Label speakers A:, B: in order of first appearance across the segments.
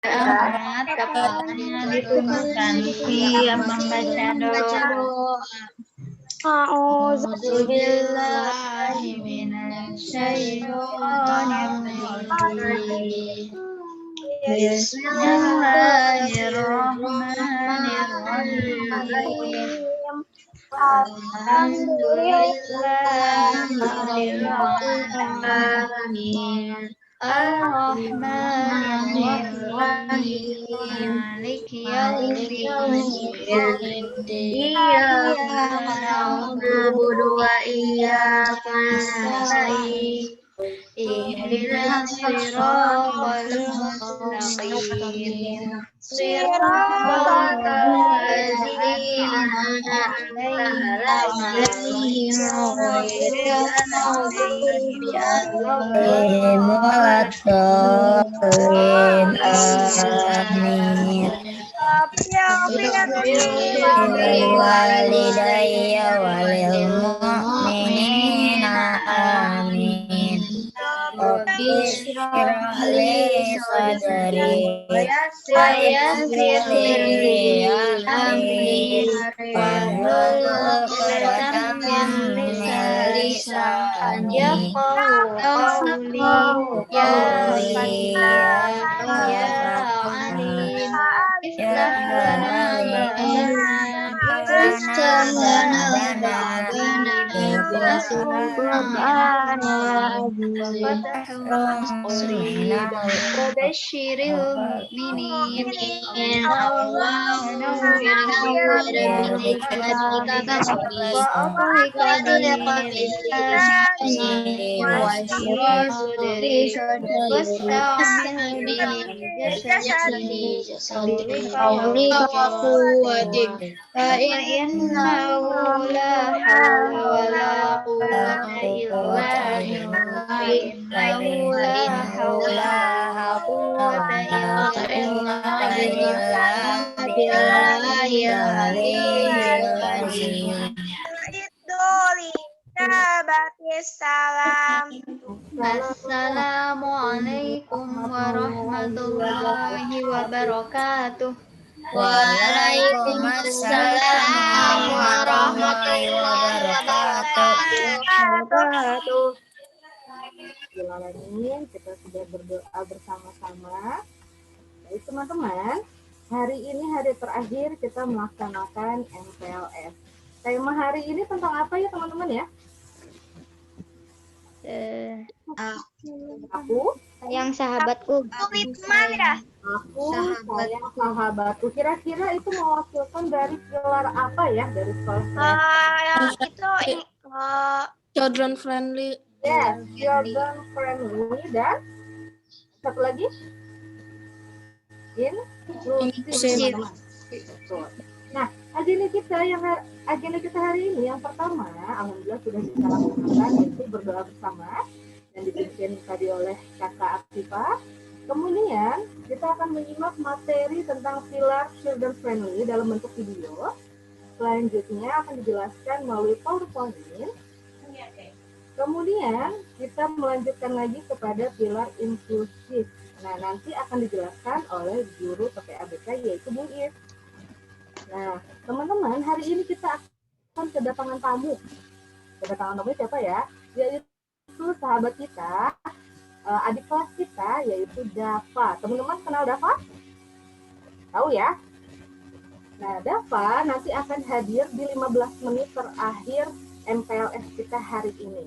A: Ahmad, kepalanya ditundukkan. Siap membaca doa. A'udzu billahi minasyaitonir rajim. Bismillahirrahmanirrahim. Alhamdulillahirabbil alamin. Ar-Rahmanir-Rahim. Maliki yaumiddin. Iyyaka na'budu wa iyyaka nasta'in. Ihdinas siratal mustaqim. Siratal ladzina an'amta 'alaihim ghairil maghdubi 'alaihim
B: waladdallin. Amin. Walidayya walil mu'minina. Amin. Rabbi shrah li sadri wa yassir li amri wahlul 'uqdatam min lisani yafqahu qawli. Ya alim iftah lana Wabashiril mu'minin Allahu nawwir Innahu la hawla wa la quwwata illa billah. Innahu la hawla wa quwwata illa billahil aliyyil azim. Assalamualaikum warahmatullahi wabarakatuh. Waalaikumsalam warahmatullahi wabarakatuh.
C: Bismillahirrahmanirrahim. Kita sudah berdoa bersama-sama. Baik teman-teman, hari ini hari terakhir kita melaksanakan MPLS. Tema hari ini tentang apa ya teman-teman ya? Aku
A: sayang sahabatku.
C: Aku sayang sahabatku. Kira-kira itu mewakilkan dari pilar apa ya dari sekolah?
B: Children friendly.
C: Yes, children friendly dan satu lagi inclusive. Nah, agenda kita hari ini yang pertama, alhamdulillah sudah kita laksanakan, yaitu berdoa bersama yang dipimpin tadi oleh Kakak Aktifa. Kemudian kita akan menyimak materi tentang pilar children friendly dalam bentuk video. Selanjutnya akan dijelaskan melalui PowerPoint. Kemudian kita melanjutkan lagi kepada pilar inklusif. Nah, nanti akan dijelaskan oleh guru PPABK yaitu Bu Is. Nah, teman-teman, hari ini kita akan kedatangan tamu. Kedatangan tamu siapa ya? Yaitu sahabat kita, adik kelas kita, yaitu Dava. Teman-teman kenal Dava? Tahu ya? Nah, Dava nanti akan hadir di 15 menit terakhir MPLS kita hari ini.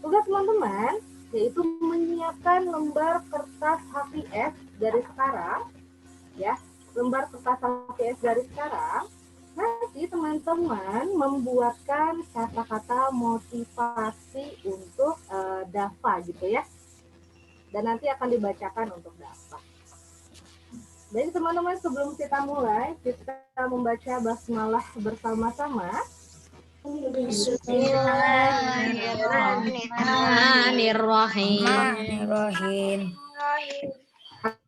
C: Tugas teman-teman yaitu menyiapkan lembar kertas HVS dari sekarang, ya, lembar kertas HVS dari sekarang. Nanti teman-teman membuatkan kata-kata motivasi untuk Dava gitu ya, dan nanti akan dibacakan untuk Dava. Jadi teman-teman, sebelum kita mulai, kita membaca basmalah bersama-sama.
B: Bismillahirrahmanirrahim.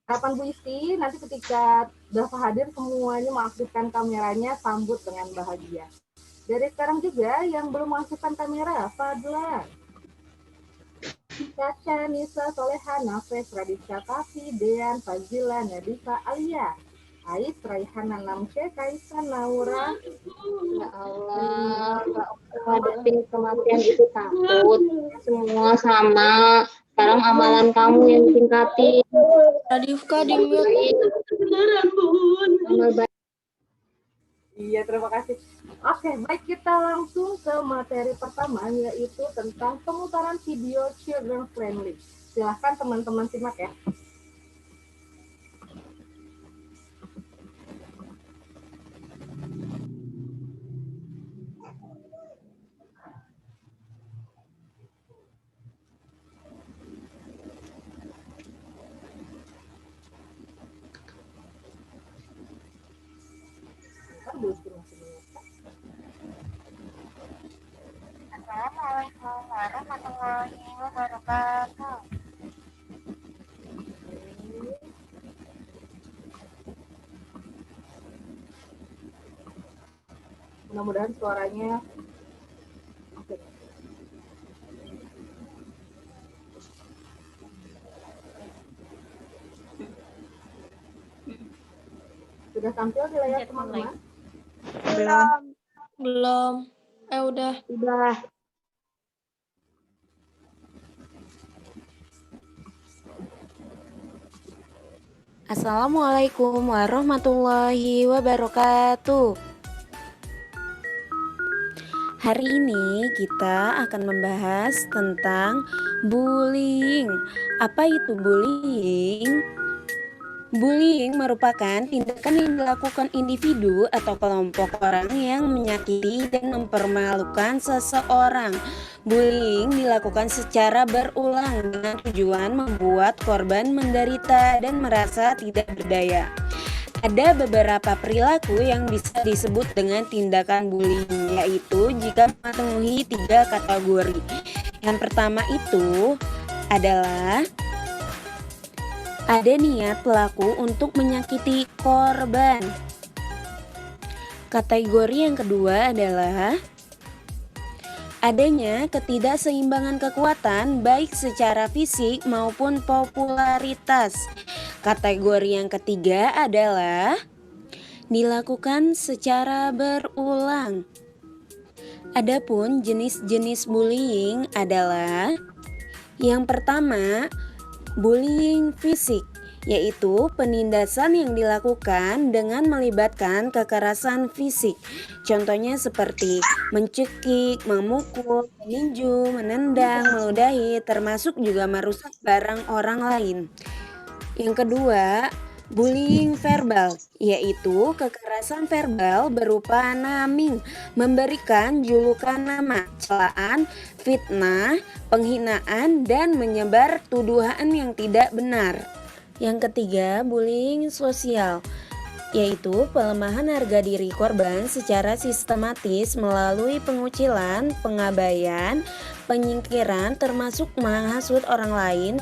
C: Harapan Bu Isti, nanti ketika Dava hadir semuanya mengaktifkan kameranya, sambut dengan bahagia. Dari sekarang juga yang belum mengaktifkan kamera, Fadlan. Caca, Nisa, Soleha, Nafes, Raditya, Tafi, Dean, Fazila, Nadifa, Alia, Ais, Raihana, Namce, Kaisan, Naura.
A: Ya Allah, Kak, ngadepin kematian itu takut. Semua sama. Sekarang amalan kamu yang ditingkatin.
B: Radifka di mute.
A: Amal baik.
C: Iya, terima kasih. Oke, baik, kita langsung ke materi pertama, yaitu tentang pemutaran video children friendly. Silahkan teman-teman simak ya.
D: Assalamualaikum warahmatullahi wabarakatuh.
C: Mudah-mudahan suaranya oke. Sudah tampil di layar teman-teman?
B: Belum. Udah.
A: Udah.
E: Assalamualaikum warahmatullahi wabarakatuh. Hari ini kita akan membahas tentang bullying. Apa itu bullying? Bullying merupakan tindakan yang dilakukan individu atau kelompok orang yang menyakiti dan mempermalukan seseorang. Bullying dilakukan secara berulang dengan tujuan membuat korban menderita dan merasa tidak berdaya. Ada beberapa perilaku yang bisa disebut dengan tindakan bullying, yaitu jika memenuhi 3 kategori. Yang pertama itu adalah ada niat pelaku untuk menyakiti korban. Kategori yang kedua adalah adanya ketidakseimbangan kekuatan baik secara fisik maupun popularitas. Kategori yang ketiga adalah dilakukan secara berulang. Adapun jenis-jenis bullying adalah yang pertama, bullying fisik, yaitu penindasan yang dilakukan dengan melibatkan kekerasan fisik. Contohnya seperti mencekik, memukul, meninju, menendang, meludahi, termasuk juga merusak barang orang lain. Yang kedua, bullying verbal, yaitu kekerasan verbal berupa naming, memberikan julukan nama, celaan, fitnah, penghinaan, dan menyebar tuduhan yang tidak benar. Yang ketiga, bullying sosial, yaitu pelemahan harga diri korban secara sistematis melalui pengucilan, pengabaian, penyingkiran, termasuk menghasut orang lain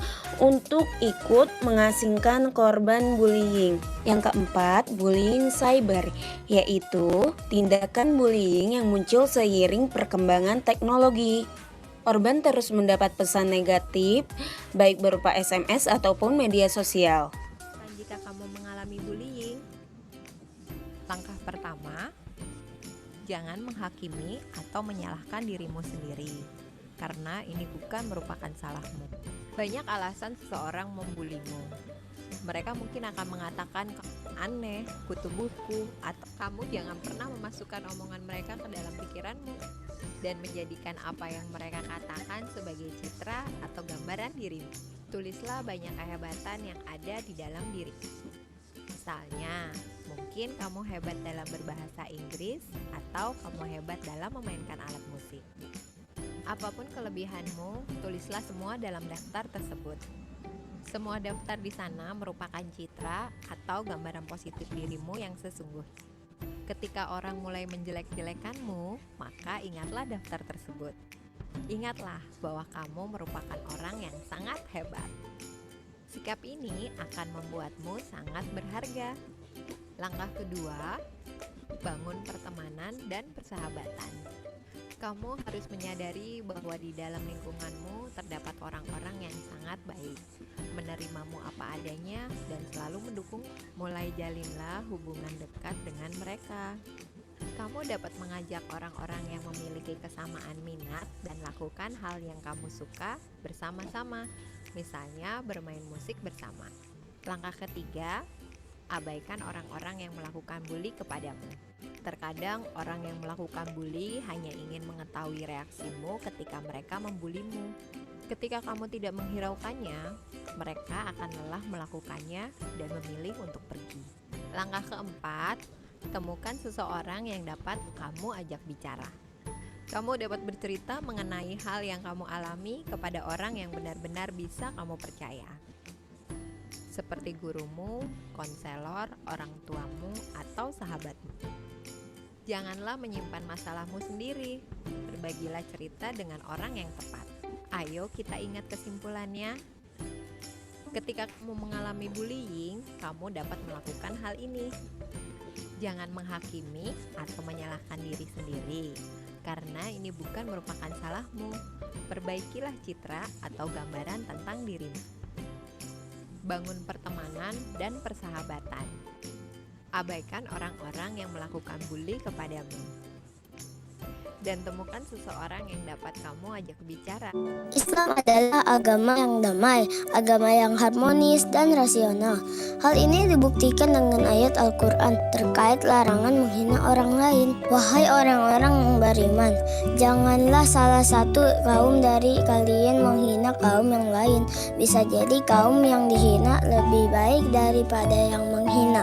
E: untuk ikut mengasingkan korban bullying. Yang keempat, bullying cyber, yaitu tindakan bullying yang muncul seiring perkembangan teknologi. Korban terus mendapat pesan negatif, baik berupa SMS ataupun media sosial.
F: Jika kamu mengalami bullying, langkah pertama, jangan menghakimi atau menyalahkan dirimu sendiri, karena ini bukan merupakan salahmu. Banyak alasan seseorang membulimu. Mereka mungkin akan mengatakan aneh, kutu buku, atau kamu jangan pernah memasukkan omongan mereka ke dalam pikiranmu dan menjadikan apa yang mereka katakan sebagai citra atau gambaran dirimu. Tulislah banyak kehebatan yang ada di dalam diri. Misalnya, mungkin kamu hebat dalam berbahasa Inggris atau kamu hebat dalam memainkan alat musik. Apapun kelebihanmu, tulislah semua dalam daftar tersebut. Semua daftar di sana merupakan citra atau gambaran positif dirimu yang sesungguhnya. Ketika orang mulai menjelek-jelekanmu, maka ingatlah daftar tersebut. Ingatlah bahwa kamu merupakan orang yang sangat hebat. Sikap ini akan membuatmu sangat berharga. Langkah kedua, bangun pertemanan dan persahabatan. Kamu harus menyadari bahwa di dalam lingkunganmu terdapat orang-orang yang sangat baik, menerimamu apa adanya, dan selalu mendukung. Mulai jalinlah hubungan dekat dengan mereka. Kamu dapat mengajak orang-orang yang memiliki kesamaan minat dan lakukan hal yang kamu suka bersama-sama, misalnya bermain musik bersama. Langkah ketiga, abaikan orang-orang yang melakukan bully kepadamu. Terkadang orang yang melakukan bully hanya ingin mengetahui reaksimu ketika mereka membulimu. Ketika kamu tidak menghiraukannya, mereka akan lelah melakukannya dan memilih untuk pergi. Langkah keempat, temukan seseorang yang dapat kamu ajak bicara. Kamu dapat bercerita mengenai hal yang kamu alami kepada orang yang benar-benar bisa kamu percaya, seperti gurumu, konselor, orang tuamu, atau sahabatmu. Janganlah menyimpan masalahmu sendiri. Berbagilah cerita dengan orang yang tepat. Ayo kita ingat kesimpulannya. Ketika kamu mengalami bullying, kamu dapat melakukan hal ini. Jangan menghakimi atau menyalahkan diri sendiri, karena ini bukan merupakan salahmu. Perbaikilah citra atau gambaran tentang dirimu. Bangun pertemanan dan persahabatan. Abaikan orang-orang yang melakukan bully kepadamu. Dan temukan seseorang yang dapat kamu ajak bicara.
G: Islam adalah agama yang damai, agama yang harmonis dan rasional. Hal ini dibuktikan dengan ayat Al-Quran terkait larangan menghina orang lain. Wahai orang-orang yang beriman, janganlah salah satu kaum dari kalian menghina kaum yang lain. Bisa jadi kaum yang dihina lebih baik daripada yang menghina.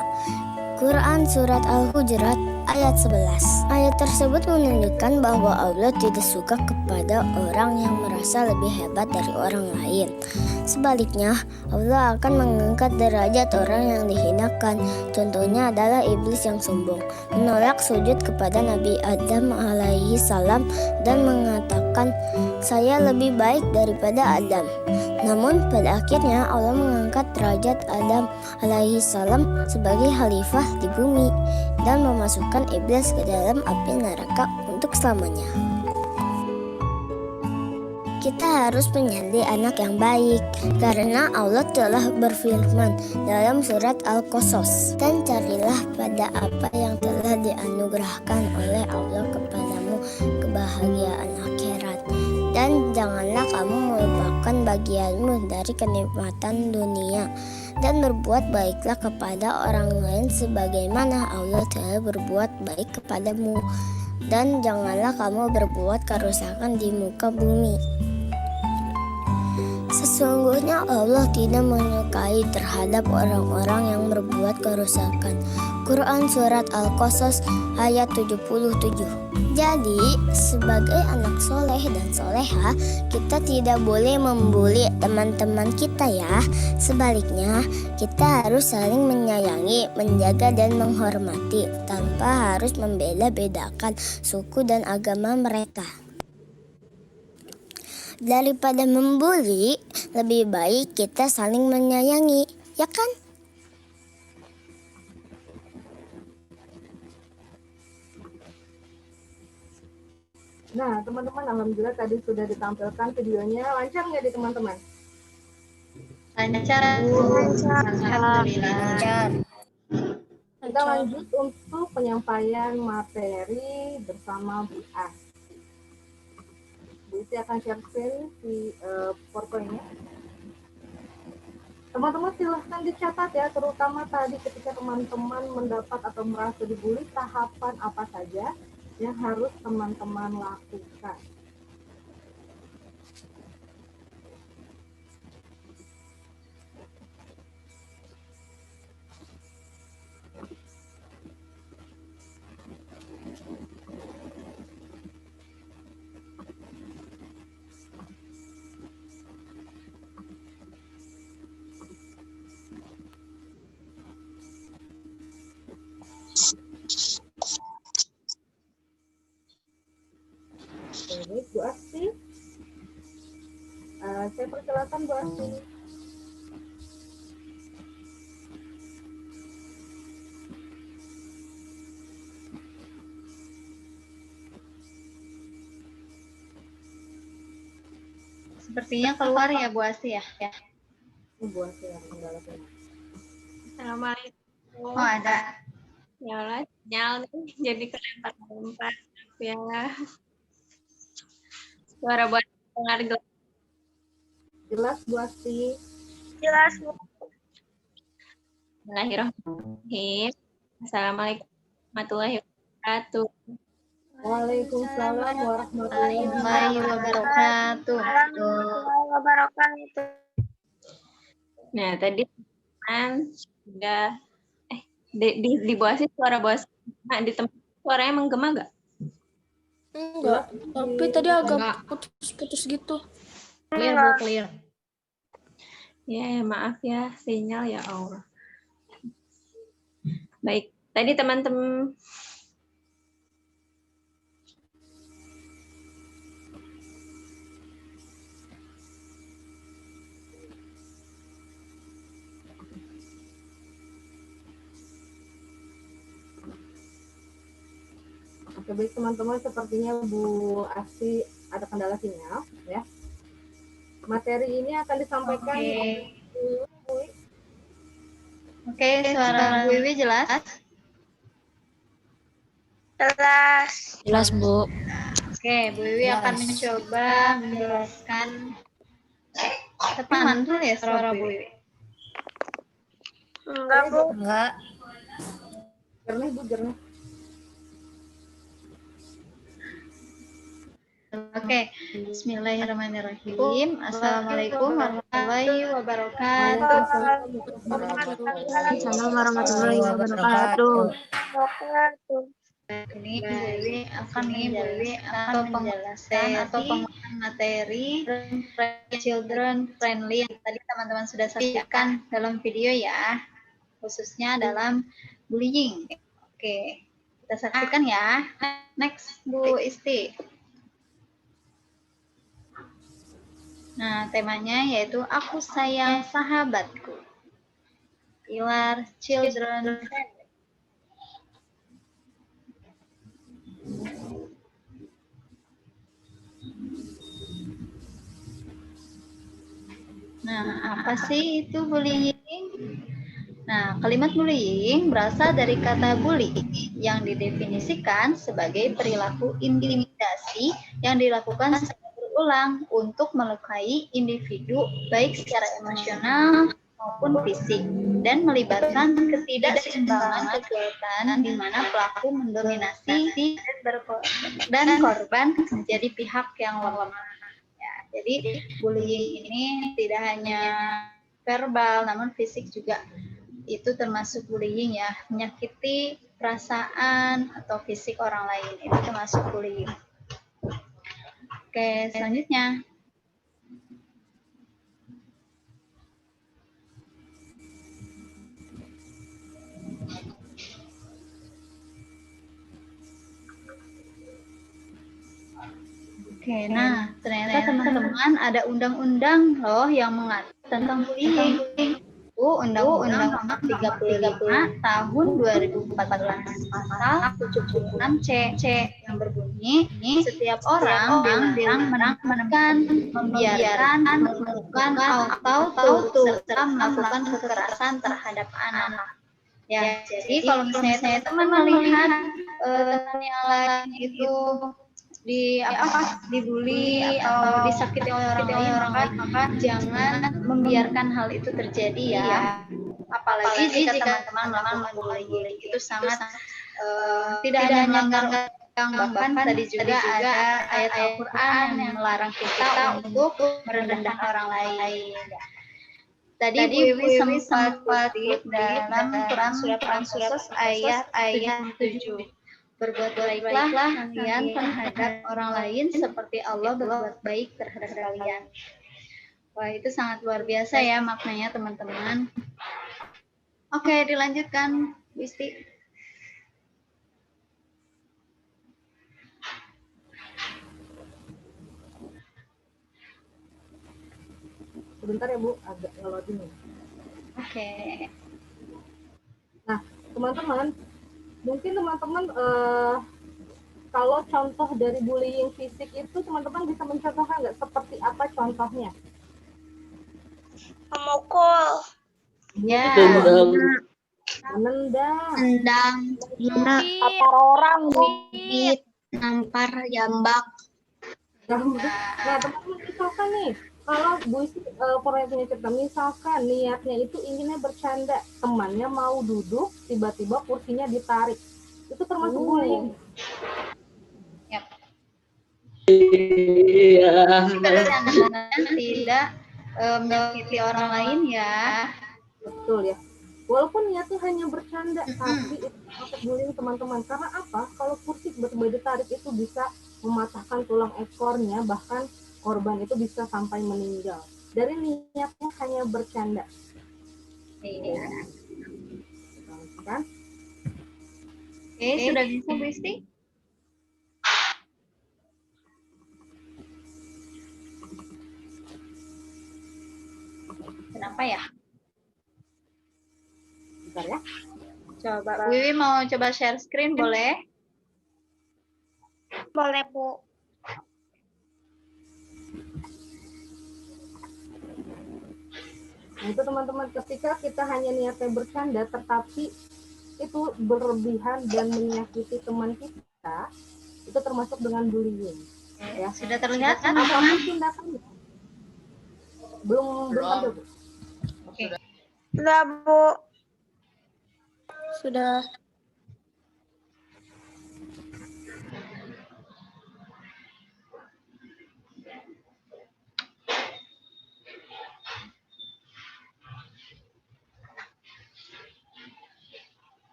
G: Quran Surat Al-Hujurat ayat 11. Ayat tersebut menunjukkan bahwa Allah tidak suka kepada orang yang merasa lebih hebat dari orang lain. Sebaliknya, Allah akan mengangkat derajat orang yang dihinakan. Contohnya adalah iblis yang sombong, menolak sujud kepada Nabi Adam alaihi salam dan mengatakan, "Saya lebih baik daripada Adam." Namun pada akhirnya Allah mengangkat derajat Adam alaihi salam sebagai khalifah di bumi dan memasukkan iblis ke dalam api neraka untuk selamanya. Kita harus menjadi anak yang baik karena Allah telah berfirman dalam surat Al-Qasas, dan carilah pada apa yang telah dianugerahkan oleh Allah kepadamu kebahagiaan akhirat, dan janganlah kamu melupakan bagianmu dari kenikmatan dunia, dan berbuat baiklah kepada orang lain sebagaimana Allah telah berbuat baik kepadamu, dan janganlah kamu berbuat kerusakan di muka bumi. Sesungguhnya Allah tidak menyukai terhadap orang-orang yang berbuat kerusakan. Quran Surat Al-Qasas ayat 77. Jadi, sebagai anak soleh dan soleha, kita tidak boleh membuli teman-teman kita ya. Sebaliknya, kita harus saling menyayangi, menjaga dan menghormati tanpa harus membeda-bedakan suku dan agama mereka. Daripada membuli, lebih baik kita saling menyayangi, ya kan?
C: Nah, teman-teman, alhamdulillah tadi sudah ditampilkan videonya. Lancar nggak di teman-teman?
A: Lancar, Bu. Alhamdulillah.
C: Kita lanjut untuk penyampaian materi bersama Bu As. Bu Iti akan share screen di PowerPoint-nya. Teman-teman silahkan dicatat ya, terutama tadi ketika teman-teman mendapat atau merasa dibully, tahapan apa saja yang harus teman-teman lakukan. Ini Bu Asti. Saya persilakan Bu Asti.
A: Sepertinya keluar ya Bu Asti ya.
C: Ini buat yang kendala sinyal.
D: Assalamualaikum.
A: Oh ada.
D: Ya Allah, sinyal nih jadi kelempar-lempar ya. Suara buat dengar jelas.
C: Jelas Bu Asti?
D: Jelas. Bismillahirrahmanirrahim. Assalamualaikum warahmatullahi wabarakatuh.
C: Waalaikumsalam warahmatullahi
A: Wabarakatuh.
D: wabarakatuh. Nah, tadi kan sudah di bawah sih suara bawah nah, di tempat suaranya menggema nggak?
B: Enggak, tapi tadi agak putus-putus gitu.
A: Clear Bu, clear.
D: Ya, maaf ya sinyal ya Allah. Baik, tadi teman-teman
C: Oke, baik teman-teman, sepertinya Bu Asti ada kendala sinyal ya. Materi ini akan disampaikan
A: Oke, suara Bu Wiwi jelas?
D: jelas.
B: Jelas, Bu.
A: Oke, Bu Wiwi akan mencoba menjelaskan. Tapi mantul ya suara Bu Wiwi?
D: Enggak, Bu.
B: Enggak.
C: jernih Bu, jernih.
A: Oke, Bismillahirrahmanirrahim. Assalamualaikum warahmatullahi wabarakatuh.
D: Assalamualaikum warahmatullahi wabarakatuh.
A: Ini Bu Wiwi akan menjelaskan atau penguatan materi children friendly yang tadi teman-teman sudah saksikan dalam video ya, khususnya dalam bullying. Oke, kita saksikan ya. Next, Bu Isti. Nah, temanya yaitu Aku Sayang Sahabatku. Pilar Children Friendly. Nah, apa sih itu bullying? Nah, kalimat bullying berasal dari kata bully yang didefinisikan sebagai perilaku intimidasi yang dilakukan secara berulang untuk melukai individu baik secara emosional maupun fisik dan melibatkan ketidakseimbangan kekuatan di mana pelaku mendominasi dan korban menjadi pihak yang lemah. Ya, jadi bullying ini tidak hanya verbal namun fisik juga itu termasuk bullying ya, menyakiti perasaan atau fisik orang lain itu termasuk bullying. Oke, selanjutnya. Oke, nah ternyata teman-teman ada undang-undang loh yang mengatur tentang bullying. Undang-Undang Nomor 35 Tahun 2014 Pasal 76C yang berbunyi setiap orang dilarang menekan, membiarkan, melakukan atau turut serta melakukan kekerasan terhadap anak. Ya, jadi kalau misalnya teman-teman melihat teman yang lain itu dibully atau disakiti oleh orang lain, maka jangan membiarkan hal itu terjadi ya. Apalagi jika teman-teman melakukan bullying itu sangat tidak hanya melanggar, bahkan tadi juga ada ayat Al-Quran yang melarang kita untuk merendahkan orang lain. Tadi Bu Wiwi sempat kutip dalam Quran surat Al-Qasas ayat 7. Berbuat baiklah kalian terhadap orang lain seperti Allah berbuat baik terhadap kalian. Wah, itu sangat luar biasa ya maknanya teman-teman. Oke, dilanjutkan, Bu Isti.
C: Sebentar ya Bu, agak ngeloading ya.
A: Oke.
C: Nah, teman-teman, mungkin teman-teman kalau contoh dari bullying fisik itu teman-teman bisa mencontohkan nggak seperti apa contohnya?
H: Memukul.
A: Ya,
C: Menendang,
A: tendang,
H: Apa orang, Bu?
A: bibit, nampar, jambak.
C: Nah, teman-teman misalkan nih, kalau Bu Isi pernah punya cerita, misalkan niatnya itu inginnya bercanda, temannya mau duduk, tiba-tiba kursinya ditarik, itu termasuk bullying.
A: Bercanda tidak menyakiti orang lain ya.
C: Betul ya. Walaupun niatnya hanya bercanda, tapi itu termasuk bullying teman-teman. Karena apa? Kalau kursi tiba-tiba ditarik itu bisa mematahkan tulang ekornya, bahkan korban itu bisa sampai meninggal. Dari niatnya hanya bercanda.
A: Iya.
C: Kan?
A: Oke, sudah bisa Bu Isti? Kenapa ya?
C: Bentar ya.
A: Coba Wiwi mau coba share screen boleh?
H: Boleh, Bu.
C: Nah, itu teman-teman, ketika kita hanya niatnya bercanda, tetapi itu berlebihan dan menyakiti teman kita, itu termasuk dengan bullying. Ya.
A: Sudah terlihat
C: Apapun
A: teman-teman?
C: tindakannya. Belum tampil, Bu.
A: Oke.
H: Sudah, Bu.
B: Sudah.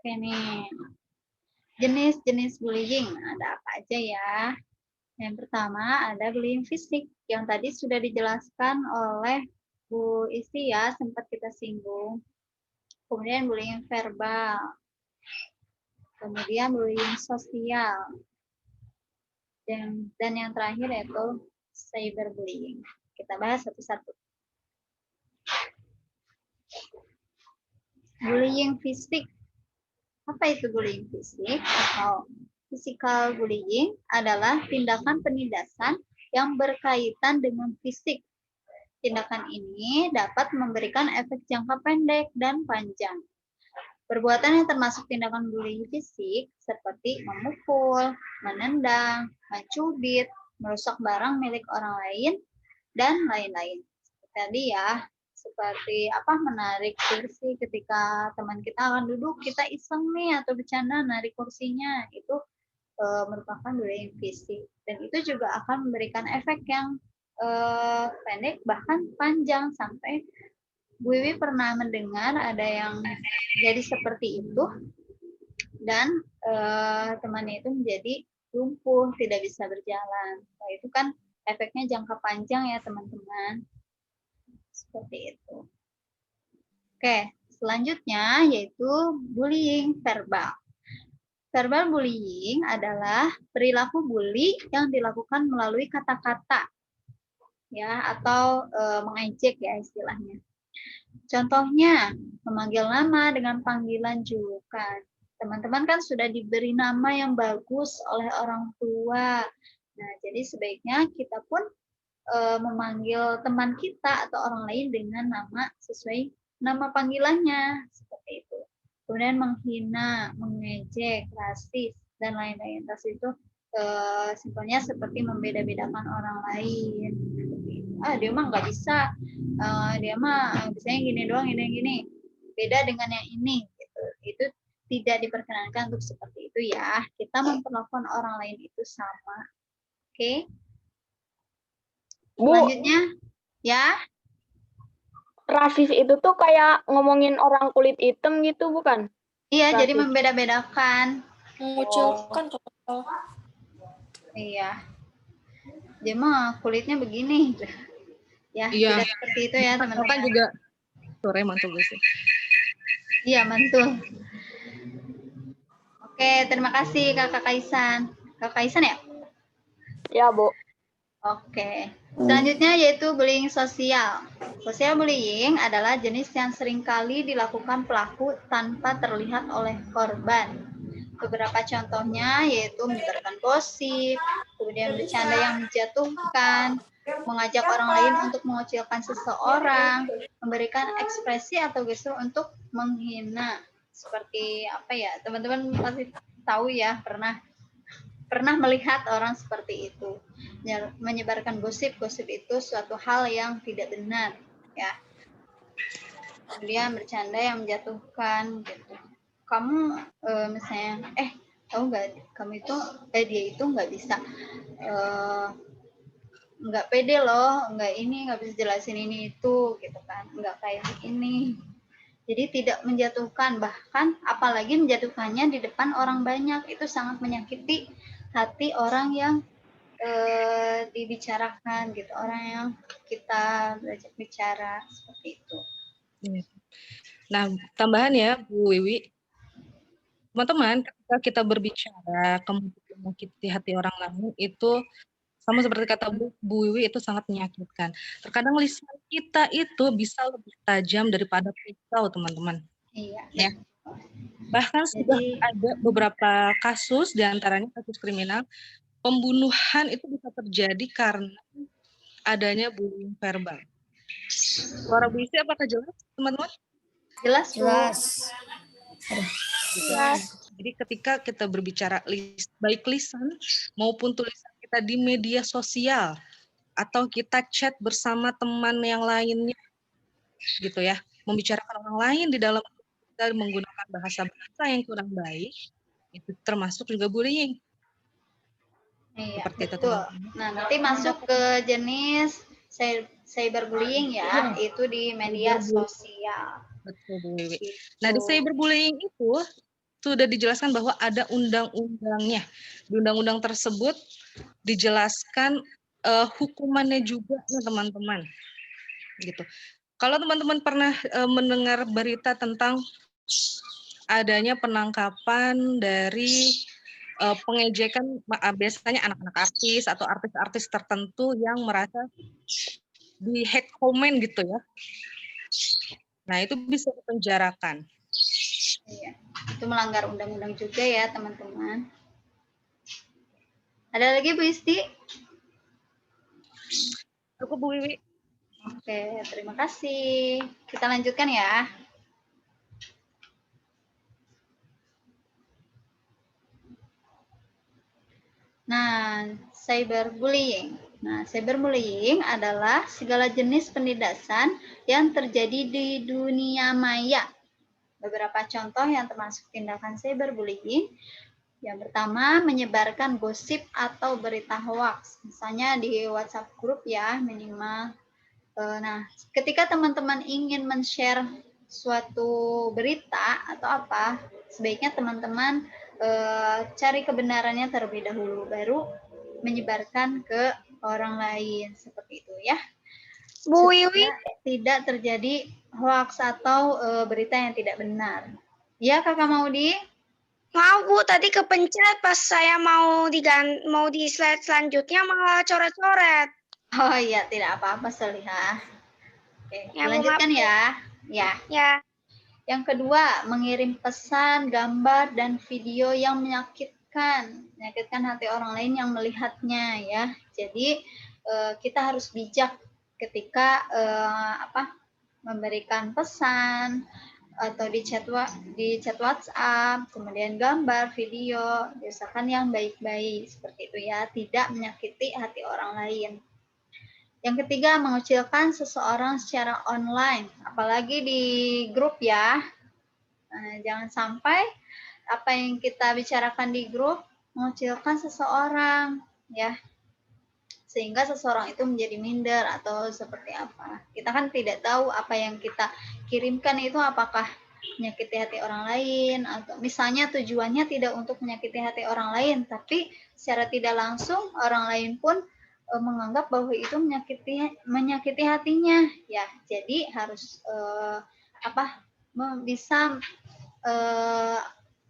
A: Oke nih. Jenis-jenis bullying ada apa aja ya? Yang pertama ada bullying fisik yang tadi sudah dijelaskan oleh Bu Isti ya, sempat kita singgung. Kemudian bullying verbal. Kemudian bullying sosial. Dan yang terakhir yaitu cyberbullying. Kita bahas satu-satu. Bullying fisik. Apa itu bullying fisik atau physical bullying? Adalah tindakan penindasan yang berkaitan dengan fisik. Tindakan ini dapat memberikan efek jangka pendek dan panjang. Perbuatan yang termasuk tindakan bullying fisik seperti memukul, menendang, mencubit, merusak barang milik orang lain, dan lain-lain. Tadi ya, seperti menarik kursi ketika teman kita akan duduk, kita iseng nih atau bercanda narik kursinya, itu merupakan bullying fisik, dan itu juga akan memberikan efek yang pendek bahkan panjang. Sampai Bu Wiwi pernah mendengar ada yang jadi seperti itu dan temannya itu menjadi lumpuh, tidak bisa berjalan. Nah, itu kan efeknya jangka panjang ya teman-teman. Seperti itu. Oke, selanjutnya yaitu bullying verbal. Verbal bullying adalah perilaku bully yang dilakukan melalui kata-kata, ya, atau mengejek ya istilahnya. Contohnya, memanggil nama dengan panggilan julukan. Teman-teman kan sudah diberi nama yang bagus oleh orang tua. Nah, jadi sebaiknya kita pun memanggil teman kita atau orang lain dengan nama sesuai nama panggilannya, seperti itu. Kemudian menghina, mengejek, rasis, dan lain-lain. Rasis itu simpelnya seperti membeda-bedakan orang lain. Dia mah nggak bisa, dia mah bisanya gini doang, gini, beda dengan yang ini. Gitu. Itu tidak diperkenankan untuk seperti itu ya. Kita memperlakukan orang lain itu sama. Oke?
I: Bu,
A: Selanjutnya, ya.
I: rasis itu tuh kayak ngomongin orang kulit hitam gitu, bukan?
A: Iya,
I: Rasis.
A: jadi membeda-bedakan.
B: Mengucilkan kalau
A: Iya. Dia mah kulitnya begini. Ya,
J: Iya.
A: tidak seperti itu ya, teman-teman.
J: Kan juga sore mantul sih.
A: Iya, mantul. Oke, terima kasih Kakak Kaisan. Kakak Kaisan ya?
I: Ya, Bu.
A: Oke. Selanjutnya yaitu bullying sosial. Social bullying adalah jenis yang seringkali dilakukan pelaku tanpa terlihat oleh korban. Beberapa contohnya yaitu menyebarkan gosip, kemudian bercanda yang menjatuhkan, mengajak orang lain untuk mengucilkan seseorang, memberikan ekspresi atau gestur untuk menghina. Seperti apa ya? Teman-teman pasti tahu ya, pernah melihat orang seperti itu. Menyebarkan gosip itu suatu hal yang tidak benar, ya. Kemudian bercanda yang menjatuhkan gitu. Kamu misalnya tahu nggak kamu itu dia itu nggak bisa nggak pede loh, nggak bisa jelasin ini itu gitu kan, nggak kayak ini. Jadi tidak menjatuhkan, bahkan apalagi menjatuhkannya di depan orang banyak, itu sangat menyakiti hati orang yang dibicarakan gitu, orang yang kita belajar bicara seperti itu.
J: Nah, tambahan ya Bu Wiwi, teman-teman, ketika kita berbicara kemudian menyakiti hati orang lain itu sama seperti kata Bu Wiwi, itu sangat menyakitkan. Terkadang lisan kita itu bisa lebih tajam daripada pisau, teman-teman.
A: Iya.
J: Ya. Bahkan sudah ada beberapa kasus, diantaranya kasus kriminal, pembunuhan itu bisa terjadi karena adanya bullying verbal. Suara Bu Isi apakah jelas, teman-teman?
A: Jelas, Bu.
J: Jelas. Jadi ketika kita berbicara baik lisan maupun tulisan kita di media sosial atau kita chat bersama teman yang lainnya, gitu ya, membicarakan orang lain di dalam kita menggunakan bahasa-bahasa yang kurang baik, itu termasuk juga bullying.
A: Iya,
J: seperti
A: betul.
J: Itu,
A: nah, nanti masuk ke jenis cyberbullying ya, itu di media sosial.
J: Betul, Bu Wiwi. Nah, di cyberbullying itu sudah dijelaskan bahwa ada undang-undangnya. Di undang-undang tersebut dijelaskan hukumannya juga, teman-teman. Gitu. Kalau teman-teman pernah mendengar berita tentang adanya penangkapan dari pengejekan biasanya anak-anak artis atau artis-artis tertentu yang merasa di hate comment gitu ya. Nah, itu bisa dipenjarakan.
A: Iya, itu melanggar undang-undang juga ya, teman-teman. Ada lagi Bu Isti?
J: Cukup Bu Wiwi.
A: Oke, terima kasih. Kita lanjutkan ya. Nah, cyberbullying. Nah, cyberbullying adalah segala jenis penindasan yang terjadi di dunia maya. Beberapa contoh yang termasuk tindakan cyberbullying. Yang pertama, menyebarkan gosip atau berita hoax. Misalnya di WhatsApp grup ya, minimal. Nah, ketika teman-teman ingin men-share suatu berita atau apa, sebaiknya teman-teman cari kebenarannya terlebih dahulu, baru menyebarkan ke orang lain, seperti itu ya.
H: Bu Wiwi,
A: tidak terjadi hoax atau berita yang tidak benar. Ya, Kakak Maudi?
H: maaf Bu, tadi kepencet pas saya mau di slide selanjutnya malah coret-coret.
A: Oh iya, tidak apa-apa, Solihah. Oke,
H: Ya,
A: lanjutkan ya.
H: Ya.
A: Yang kedua, mengirim pesan, gambar, dan video yang menyakitkan hati orang lain yang melihatnya ya. Jadi kita harus bijak ketika memberikan pesan atau di chat WhatsApp, kemudian gambar, video, biasakan yang baik-baik seperti itu ya, tidak menyakiti hati orang lain. Yang ketiga, mengucilkan seseorang secara online, apalagi di grup ya. Jangan sampai apa yang kita bicarakan di grup mengucilkan seseorang, ya. Sehingga seseorang itu menjadi minder atau seperti apa. Kita kan tidak tahu apa yang kita kirimkan itu apakah menyakiti hati orang lain, atau misalnya tujuannya tidak untuk menyakiti hati orang lain, tapi secara tidak langsung orang lain pun menganggap bahwa itu menyakiti hatinya ya. Jadi harus bisa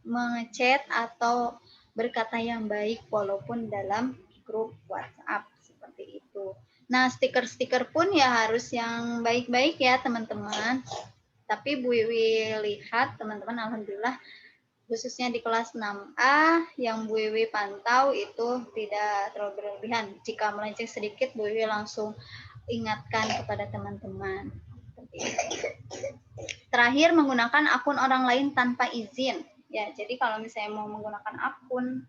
A: mengechat atau berkata yang baik walaupun dalam grup WhatsApp seperti seperti itu. Nah, stiker-stiker pun ya harus yang baik-baik ya teman-teman. Tapi Bu Wiwi lihat teman-teman, alhamdulillah khususnya di kelas 6A yang Bu Wiwi pantau itu tidak terlalu berlebihan. Jika melenceng sedikit, Bu Wiwi langsung ingatkan kepada teman-teman. Terakhir, menggunakan akun orang lain tanpa izin. Ya, jadi kalau misalnya mau menggunakan akun,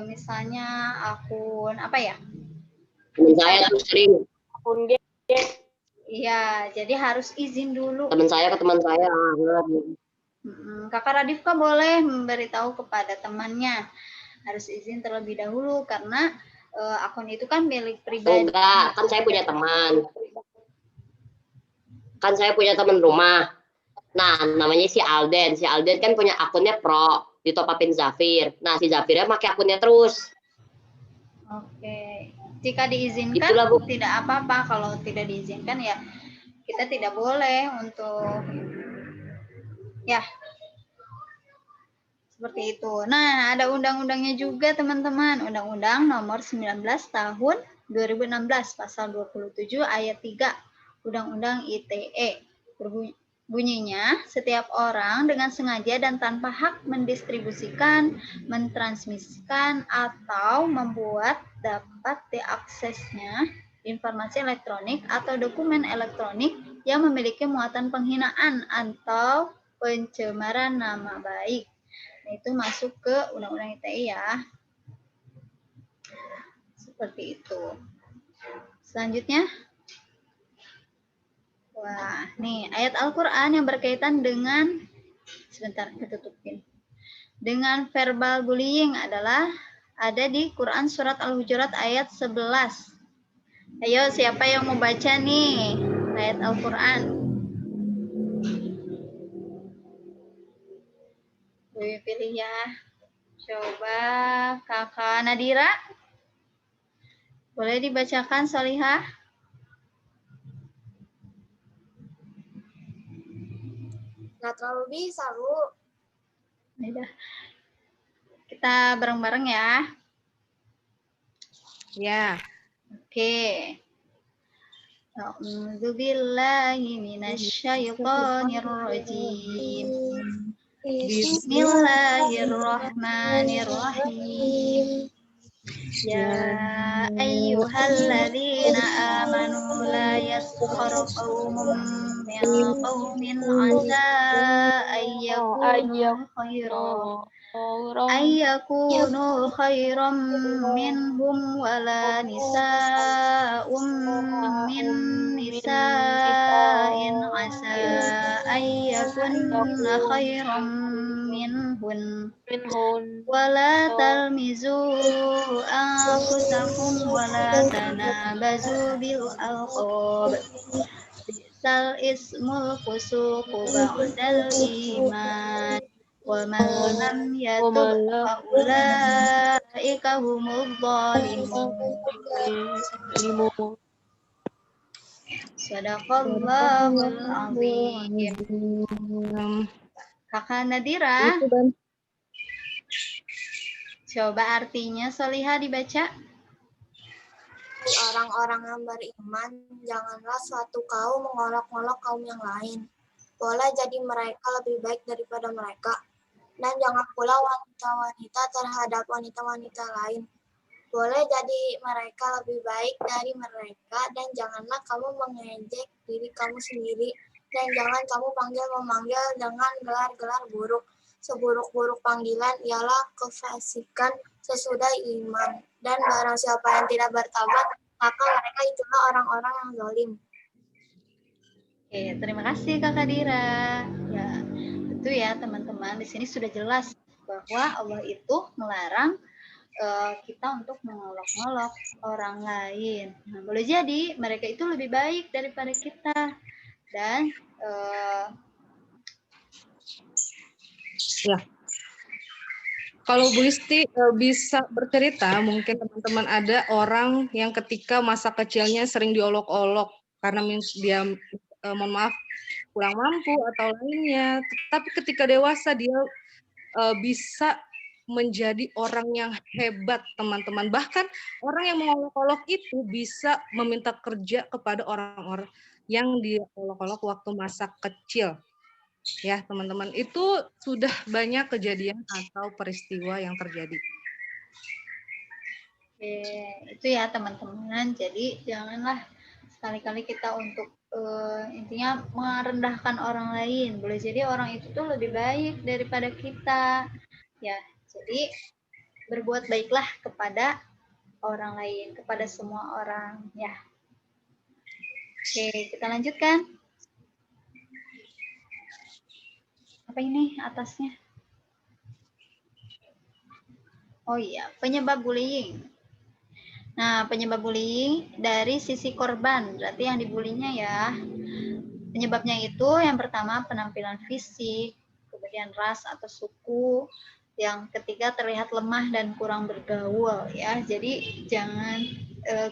A: misalnya akun apa ya?
K: Temen saya tuh sering.
I: Akun game.
A: Iya, jadi harus izin dulu.
K: Teman saya ke teman saya.
A: Kakak Radifka boleh memberitahu kepada temannya. Harus izin terlebih dahulu karena akun itu kan milik pribadi.
K: Enggak, kan saya punya teman. Kan saya punya teman rumah. Nah, namanya si Alden. Si Alden kan punya akunnya Pro, ditopapin Zafir. Nah, si Zafirnya pakai akunnya terus.
A: Oke. Jika diizinkan,
K: Itulah, Bu.
A: tidak apa-apa. Kalau tidak diizinkan ya kita tidak boleh untuk ya seperti itu. Nah, ada undang-undangnya juga teman-teman. Undang-Undang Nomor 19 Tahun 2016 Pasal 27 Ayat 3 Undang-Undang ITE. Bunyinya, setiap orang dengan sengaja dan tanpa hak mendistribusikan, mentransmisikan, atau membuat dapat diaksesnya informasi elektronik atau dokumen elektronik yang memiliki muatan penghinaan atau pencemaran nama baik. Nah, itu masuk ke Undang-Undang ITE ya. Seperti itu. Selanjutnya. Wah, nih ayat Al-Quran yang berkaitan dengan, sebentar, ditutupin. Dengan verbal bullying adalah ada di Quran Surat Al-Hujurat ayat 11. Ayo, siapa yang mau baca nih ayat Al-Quran? Boleh pilih ya. Coba Kakak Nadira. Boleh dibacakan, Solihah?
H: Nggak terlalu bisa, Bu.
A: Udah. Kita bareng-bareng ya.
J: Ya.
A: Oke. A'udzu billahi minasyaitonir rajim. Bismillahirrahmanirrahim. Ya ayyuhalladzina amanu la yaskhar qaumun min qaumin asa ayyakunu khairan minhum wala nisa'um min nisa'in asa ayyakunna khairan minhun wala talmizu anfusakum wala tanabazu bil alqab bi'sal ismul fusuqu ba'dal iman wa man lam yatub faulaika humudz zalimun. Shadaqallahul azim. Kakak Nadira, coba artinya Solihah dibaca.
H: Orang-orang yang beriman, janganlah suatu kaum mengolok-olok kaum yang lain. Boleh jadi mereka lebih baik daripada mereka. Dan jangan pula wanita-wanita terhadap wanita-wanita lain. Boleh jadi mereka lebih baik dari mereka, dan janganlah kamu mengejek diri kamu sendiri. Dan jangan kamu memanggil dengan gelar-gelar buruk. Seburuk-buruk panggilan ialah kefasikan sesudah iman. Dan barang siapa yang tidak bertaubat, maka mereka itulah orang-orang yang zalim.
A: Oke, terima kasih Kakak Dira. Ya, itu ya teman-teman. Di sini sudah jelas bahwa Allah itu melarang kita untuk mengolok-olok orang lain. Nah, boleh jadi mereka itu lebih baik daripada kita. Dan
J: ya, kalau Bu Listi bisa bercerita, mungkin teman-teman ada orang yang ketika masa kecilnya sering diolok-olok karena dia mohon maaf kurang mampu atau lainnya, tapi ketika dewasa dia bisa menjadi orang yang hebat, teman-teman. Bahkan orang yang mengolok-olok itu bisa meminta kerja kepada orang-orang yang dia olok-olok waktu masa kecil. Ya, teman-teman, itu sudah banyak kejadian atau peristiwa yang terjadi.
A: Oke, itu ya teman-teman. Jadi janganlah sekali-kali kita untuk intinya merendahkan orang lain. Boleh jadi orang itu tuh lebih baik daripada kita. Ya, jadi berbuat baiklah kepada orang lain, kepada semua orang. Ya. Oke, kita lanjutkan. Apa ini atasnya? Oh iya, penyebab bullying. Nah, penyebab bullying dari sisi korban, berarti yang dibulinya ya. Penyebabnya itu yang pertama penampilan fisik, kemudian ras atau suku, yang ketiga terlihat lemah dan kurang bergaul ya. Jadi jangan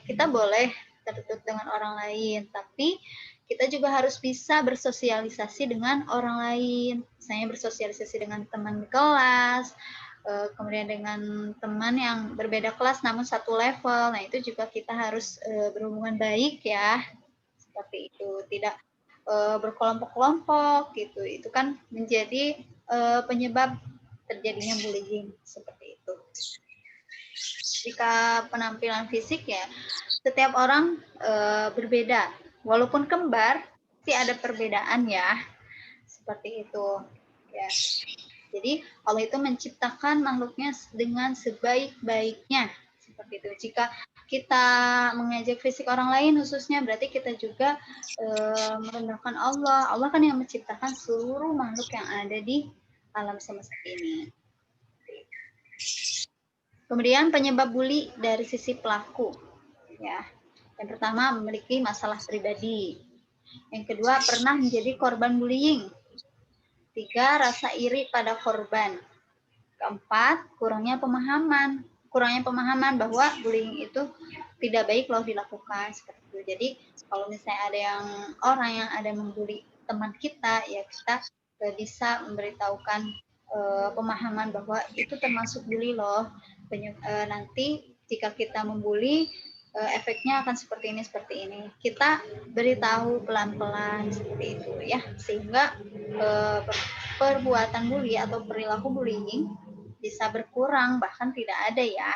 A: kita boleh tertutup dengan orang lain, tapi kita juga harus bisa bersosialisasi dengan orang lain. Misalnya bersosialisasi dengan teman kelas, kemudian dengan teman yang berbeda kelas namun satu level. Nah, itu juga kita harus berhubungan baik ya. Seperti itu, tidak berkelompok-kelompok gitu. Itu kan menjadi penyebab terjadinya bullying seperti itu. Jika penampilan fisik ya, setiap orang berbeda. Walaupun kembar, pasti ada perbedaan ya. Seperti itu. Ya. Jadi Allah itu menciptakan makhluknya dengan sebaik-baiknya. Seperti itu. Jika kita mengejek fisik orang lain khususnya, berarti kita juga merendahkan Allah. Allah kan yang menciptakan seluruh makhluk yang ada di alam semesta ini. Kemudian penyebab bully dari sisi pelaku. Ya. Yang pertama, memiliki masalah pribadi. Yang kedua, pernah menjadi korban bullying. 3, rasa iri pada korban. 4, kurangnya pemahaman. Kurangnya pemahaman bahwa bullying itu tidak baik loh dilakukan seperti itu. Jadi kalau misalnya ada orang yang ada membuli teman kita, ya kita bisa memberitahukan pemahaman bahwa itu termasuk bully loh. Nanti jika kita membuli, efeknya akan seperti ini. Kita beritahu pelan-pelan seperti itu ya, sehingga perbuatan bully atau perilaku bullying bisa berkurang, bahkan tidak ada ya.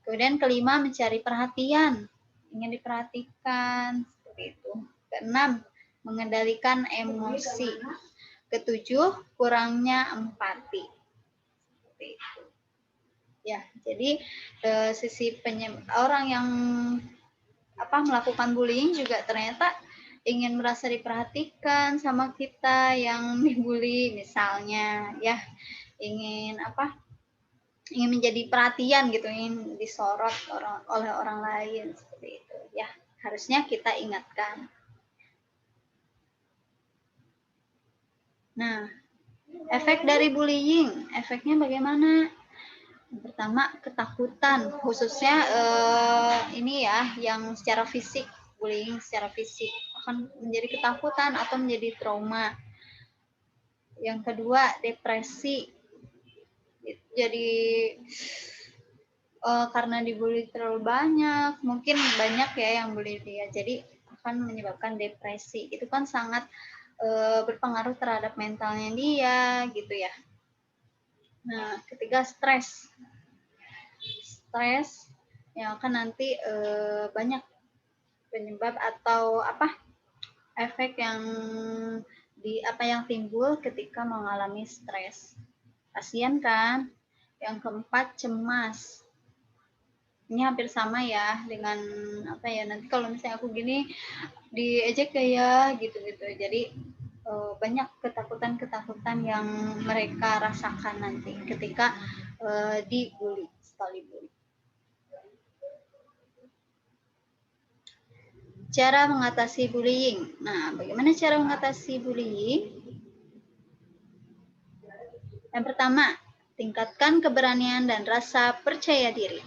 A: Kemudian kelima, mencari perhatian, ingin diperhatikan seperti itu. Keenam, mengendalikan emosi. Ketujuh, kurangnya empati. Seperti itu. Ya, jadi sisi orang yang melakukan bullying juga ternyata ingin merasa diperhatikan sama kita yang dibully misalnya, ya ingin menjadi perhatian gitu, ingin disorot oleh orang lain seperti itu. Ya, harusnya kita ingatkan. Nah, efek dari bullying, efeknya bagaimana? Yang pertama, ketakutan, khususnya ini ya, yang secara fisik, bullying secara fisik akan menjadi ketakutan atau menjadi trauma. Yang kedua, depresi. Jadi karena dibully terlalu banyak, mungkin banyak ya yang bully dia, jadi akan menyebabkan depresi. Itu kan sangat berpengaruh terhadap mentalnya dia, gitu ya. Nah, ketiga, stres yang akan nanti banyak penyebab atau efek yang timbul ketika mengalami stres. Kasian kan? Yang keempat, cemas. Ini hampir sama ya dengan nanti kalau misalnya aku gini diejek kayak gitu-gitu. Jadi banyak ketakutan yang mereka rasakan nanti ketika dibully, sekali bully. Cara mengatasi bullying. Nah, bagaimana cara mengatasi bullying? Yang pertama, tingkatkan keberanian dan rasa percaya diri.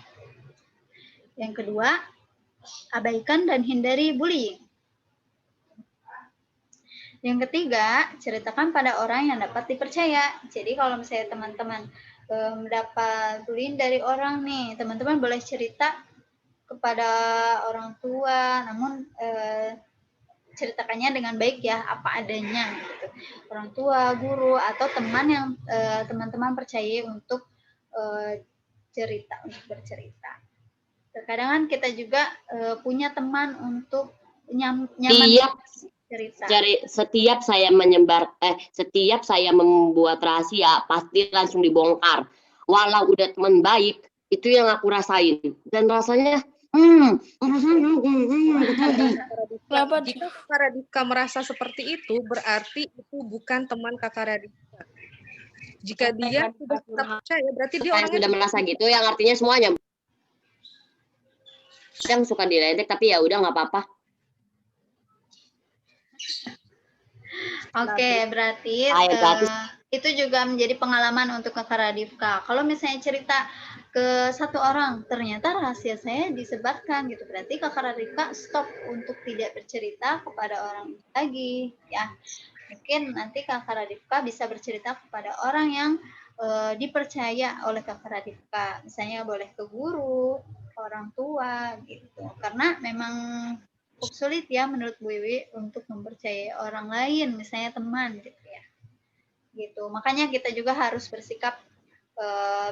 A: Yang kedua, abaikan dan hindari bullying. Yang ketiga, ceritakan pada orang yang dapat dipercaya. Jadi kalau misalnya teman-teman mendapat bullying dari orang nih, teman-teman boleh cerita kepada orang tua, namun ceritakannya dengan baik ya, apa adanya gitu. Orang tua, guru, atau teman yang teman-teman percayai untuk bercerita. Terkadang kan kita juga punya teman untuk nyaman cerita.
K: Setiap saya membuat rahasia pasti langsung dibongkar. Walau udah teman baik, itu yang aku rasain. Dan rasanya
J: jika Kakak Radika merasa seperti itu, berarti itu bukan teman Kakak Radika. Jika dia sudah tetap percaya, berarti dia orangnya
K: sudah merasa gitu, yang artinya semuanya. Yang suka diledek, tapi ya udah nggak apa-apa.
A: Oke, berarti itu juga menjadi pengalaman untuk Kakak Radika. Kalau misalnya cerita ke satu orang, ternyata rahasia saya disebarkan gitu. Berarti Kakak Radika stop untuk tidak bercerita kepada orang lagi, ya. Mungkin nanti Kakak Radika bisa bercerita kepada orang yang dipercaya oleh Kakak Radika. Misalnya boleh ke guru, ke orang tua gitu. Karena memang cukup sulit ya menurut Bu Wiwi untuk mempercayai orang lain, misalnya teman gitu ya. Gitu. Makanya kita juga harus bersikap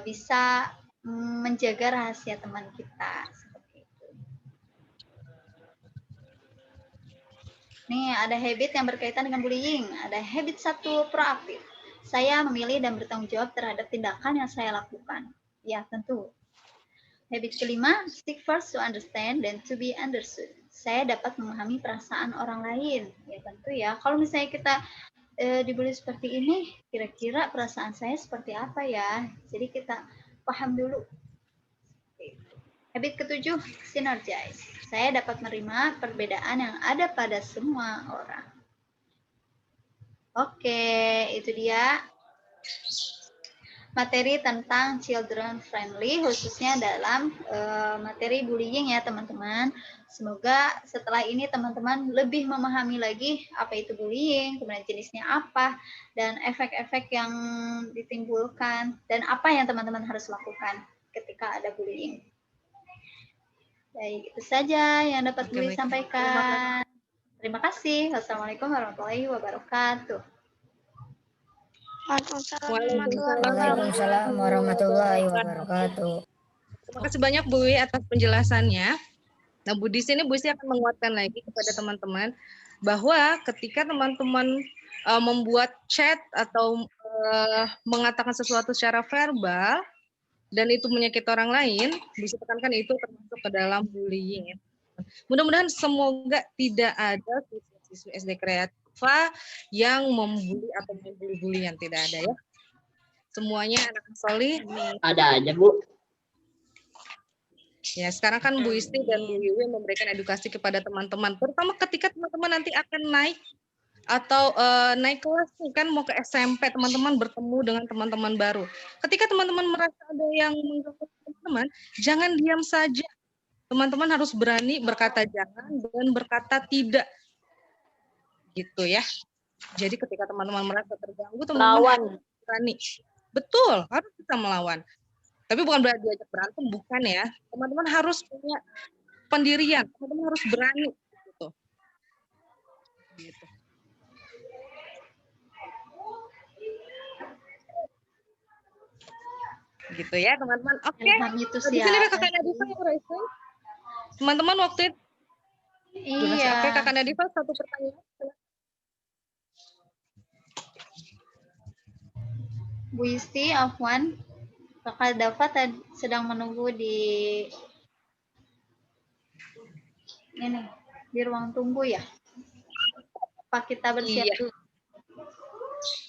A: bisa menjaga rahasia teman kita seperti itu. Nih, ada habit yang berkaitan dengan bullying. Ada habit 1, proaktif. Saya memilih dan bertanggung jawab terhadap tindakan yang saya lakukan. Ya, tentu. Habit kelima, seek first to understand then to be understood. Saya dapat memahami perasaan orang lain. Ya, tentu ya. Kalau misalnya kita dibully seperti ini, kira-kira perasaan saya seperti apa ya? Jadi kita paham dulu. Habit ke-7, synergize. Saya dapat menerima perbedaan yang ada pada semua orang. Oke, itu dia materi tentang children friendly, khususnya dalam materi bullying ya teman-teman. Semoga setelah ini teman-teman lebih memahami lagi apa itu bullying, kemudian jenisnya apa, dan efek-efek yang ditimbulkan, dan apa yang teman-teman harus lakukan ketika ada bullying. Baik, itu saja yang dapat Bu sampaikan. Terima kasih. Wassalamualaikum warahmatullahi wabarakatuh.
L: Waalaikumsalam warahmatullahi wabarakatuh.
J: Terima kasih banyak Bu Wi atas penjelasannya. Nah, Bu di sini Bu Isi akan menguatkan lagi kepada teman-teman bahwa ketika teman-teman membuat chat atau mengatakan sesuatu secara verbal dan itu menyakiti orang lain, bisa tekankan itu termasuk ke dalam bullying. Mudah-mudahan semoga tidak ada siswa SD Kreativa yang membuli atau membuli-bulian, tidak ada ya. Semuanya anak solih.
K: Ada aja Bu.
J: Ya, sekarang kan Bu Isti dan Bu Wiwi memberikan edukasi kepada teman-teman, terutama ketika teman-teman nanti akan naik atau naik kelas kan mau ke SMP, teman-teman bertemu dengan teman-teman baru. Ketika teman-teman merasa ada yang mengganggu teman-teman, jangan diam saja. Teman-teman harus berani berkata jangan dan berkata tidak. Gitu ya. Jadi ketika teman-teman merasa terganggu, teman-teman harus berani. Betul, harus bisa melawan. Tapi bukan berarti diajak berantem, bukan ya. Teman-teman harus punya pendirian, teman-teman harus berani. Gitu. Gitu. Gitu ya teman-teman. Oke. Di sini ada Kakak Nadifa yang raising. Teman-teman waktu itu.
A: Iya.
J: Oke, Kakak Nadifa satu pertanyaan.
A: Bu Isti, Afwan. Kakak Dafa sedang menunggu di ruang tunggu ya. Apa kita bersiap dulu?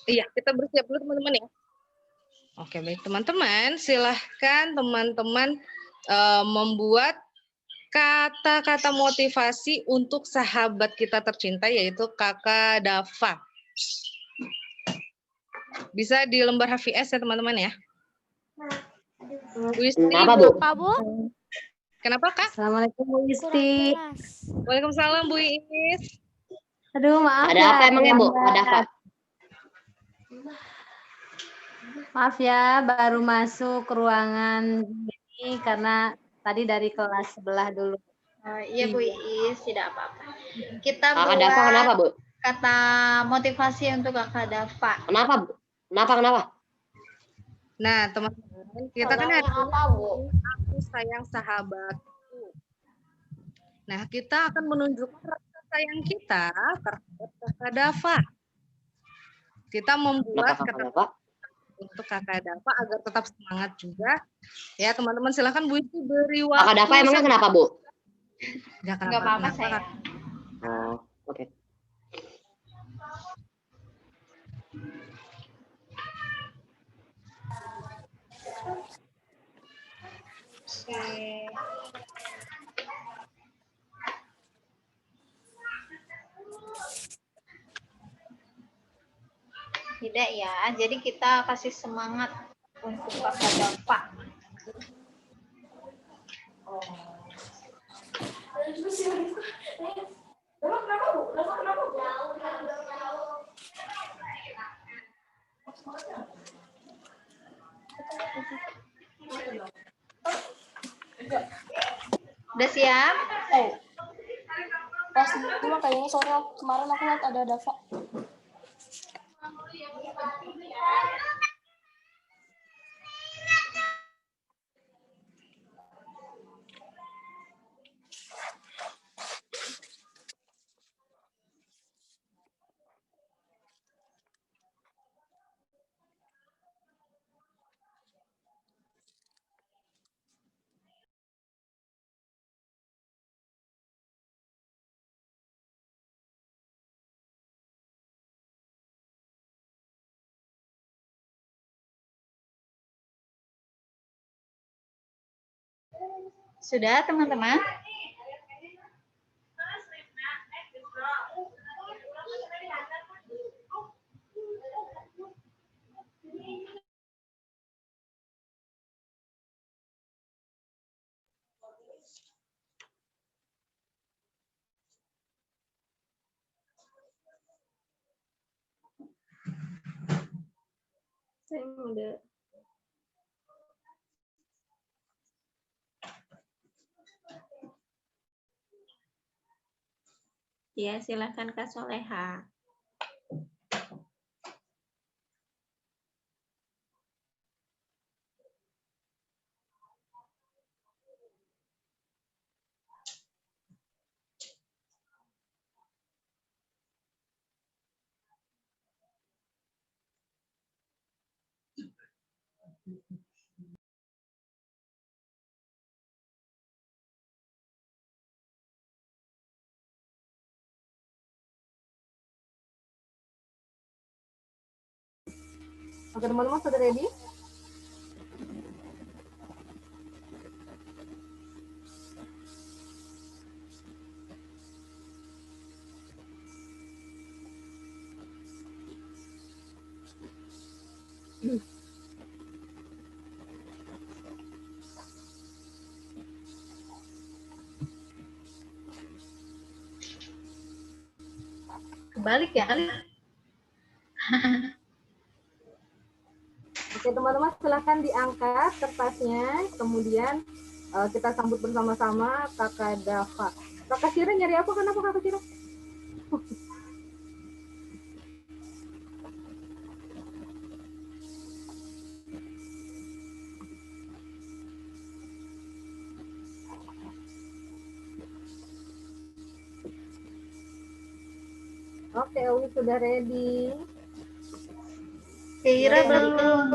J: Iya, kita bersiap dulu teman-teman ya. Oke, baik teman-teman, silahkan teman-teman membuat kata-kata motivasi untuk sahabat kita tercinta yaitu Kakak Dafa. Bisa di lembar HVS ya teman-teman ya. Bu Isti,
K: Kenapa Bu?
J: Kenapa Kak?
M: Assalamualaikum Bu Isti.
J: Waalaikumsalam Bu Iis.
M: Aduh maaf
K: ada
M: ya.
K: apa emangnya Bu? Ada apa?
M: Maaf ya, baru masuk ruangan ini karena tadi dari kelas sebelah dulu.
A: Iya Bu Iis, tidak apa-apa. Kita
K: Kakak
A: buat
K: Dava kenapa, Bu?
A: kata motivasi untuk Kakak Dava.
K: Kenapa, Bu? Kenapa?
J: Nah, teman-teman, kita kan hari ini aku sayang sahabatku. Nah, kita akan menunjukkan rasa sayang kita terhadap Kakak Dava. Kita membuat kata untuk Kakak Dava agar tetap semangat juga. Ya, teman-teman silakan Bu Iis beri waktu.
K: Kakak Dava emangnya kenapa, Bu?
A: Nggak apa-apa saya.
K: Oh, oke.
A: Tidak ya, jadi kita kasih semangat untuk Kakak Dava. Udah siap?
B: Pas dulu kayaknya sore kemarin aku lihat ada Dava.
A: Sudah teman-teman?
D: Saya udah. Ya, silakan Kak Soleha.
C: Oke teman-teman, sudah ready?
A: Kebalik ya kali.
C: Oke teman-teman, silahkan diangkat kertasnya, kemudian kita sambut bersama-sama Kakak Dava. Kakak Sira nyari apa? Kenapa Kakak Sira? Oke, Ewi sudah ready.
A: Kira belum.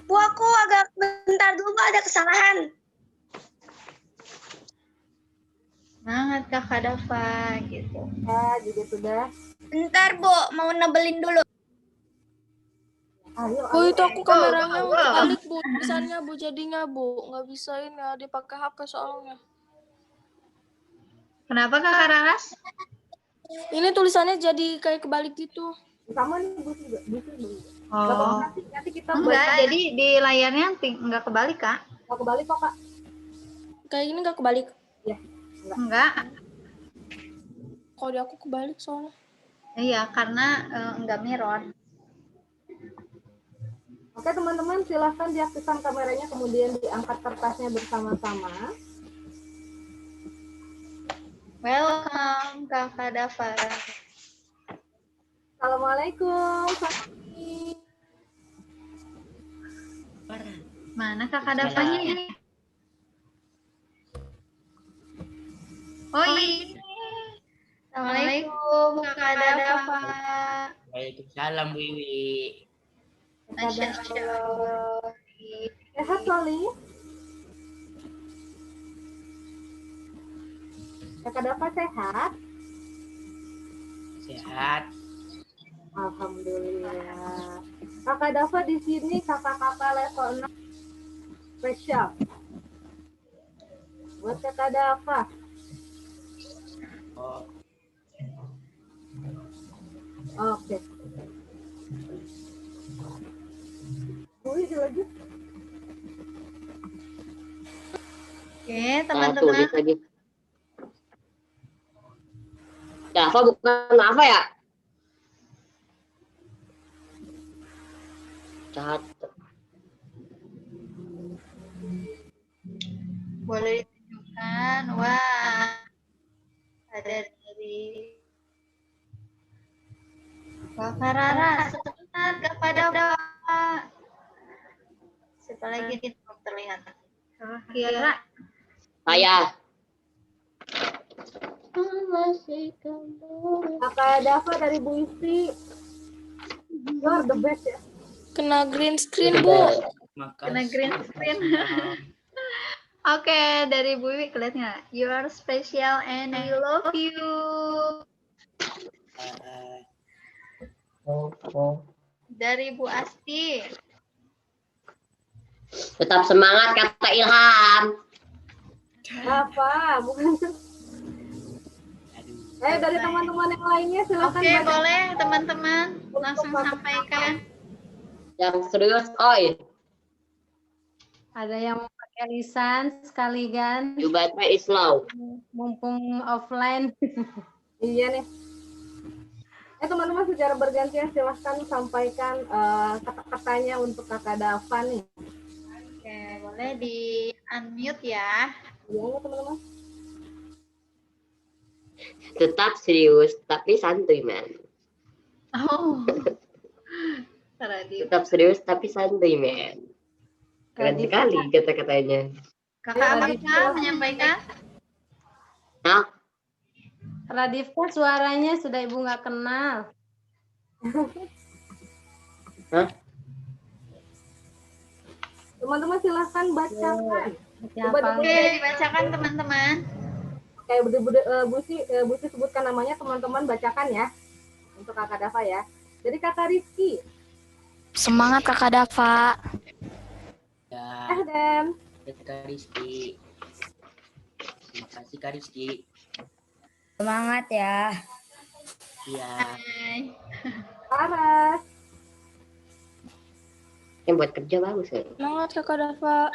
I: Bu, aku agak bentar dulu, ada kesalahan.
A: Semangat Kakak Dava gitu.
C: Juga sudah.
I: Bentar, Bu, mau nebelin dulu.
C: Ayo,
B: Bu, itu aku kameranya
A: go.
B: kebalik, Bu. Tulisannya, Bu, jadinya, Bu. Nggak bisa ini ya, dipakai HP soalnya.
A: Kenapa Kakak Raras?
B: Ini tulisannya jadi kayak kebalik gitu.
C: Sama nih, Bu juga.
A: Oh.
C: Nanti kita
A: Enggak, jadi di layarnya enggak kebalik, Kak.
C: Nggak kebalik kok, Kak.
B: Kayak ini nggak kebalik.
C: Ya,
A: Enggak.
B: Kalau di aku kebalik soalnya.
A: Iya, karena enggak mirror.
C: Oke teman-teman, silahkan diaktifkan kameranya, kemudian diangkat kertasnya bersama-sama.
A: Welcome Kakak Dava.
C: Assalamualaikum.
A: Mana Kakak Davanya ini? Oh ini. Assalamualaikum Kakak Dava.
L: Waalaikumsalam Wiwi.
A: Masya Allah.
C: Sehat Loli? Kakak Dava sehat?
L: Sehat.
C: Alhamdulillah. Kakak Dava di sini kakak-kakak level 6 spesial. Buat Kakak Dava.
L: Oh,
C: Oke. Boleh dilanjut.
A: Oke,
K: Tulis
A: teman-teman.
K: lagi. Dava bukan apa ya? Catat.
A: Boleh ditunjukkan. Wah. Ada dari Kakak Rara. Sebentar Kakak Dava. Siapa lagi yang belum terlihat? Kakak Kira.
K: Saya.
C: Kakak Dava dari Bu Isi. You are the best ya.
B: Kena green screen, Bu.
A: Kena green screen. Oke, dari Bu Iwi kelihatan nggak? You are special and we love you. Dari Bu Asti.
K: Tetap semangat kata Ilham.
C: Apa? Bukan. Dari teman-teman yang lainnya silakan.
A: Oke, boleh teman-teman langsung sampaikan.
K: Yang serius, oi.
M: Ada yang mau pakai lisan sekalian.
K: You baca Islam.
M: Mumpung offline.
C: Iya nih. Teman-teman secara bergantian silahkan sampaikan kata-katanya untuk Kakak Dava nih.
A: Oke, boleh di unmute ya.
C: Iya teman-teman.
K: Tetap serius, tapi santuy, man.
A: Oh. Radif.
K: Tetap serius, tapi santuy, man. Keren sekali kata-katanya.
A: Kakak Amanda menyampaikan.
K: Nah,
M: Radifka suaranya sudah Ibu nggak kenal.
K: Hah?
C: Teman-teman silahkan bacakan.
A: Oke, dibacakan teman-teman.
C: Kayak Busi sebutkan namanya, teman-teman bacakan ya. Untuk Kakak Dava ya. Jadi Kakak Rizky.
N: Semangat Kakak Dava.
L: ya.
C: Dan
L: Kak Rizky. Terima kasih Kak Rizky.
G: Semangat ya.
L: Iya.
C: Paras.
K: yang buat kerja bagus ya.
B: Semangat Kakak Dava.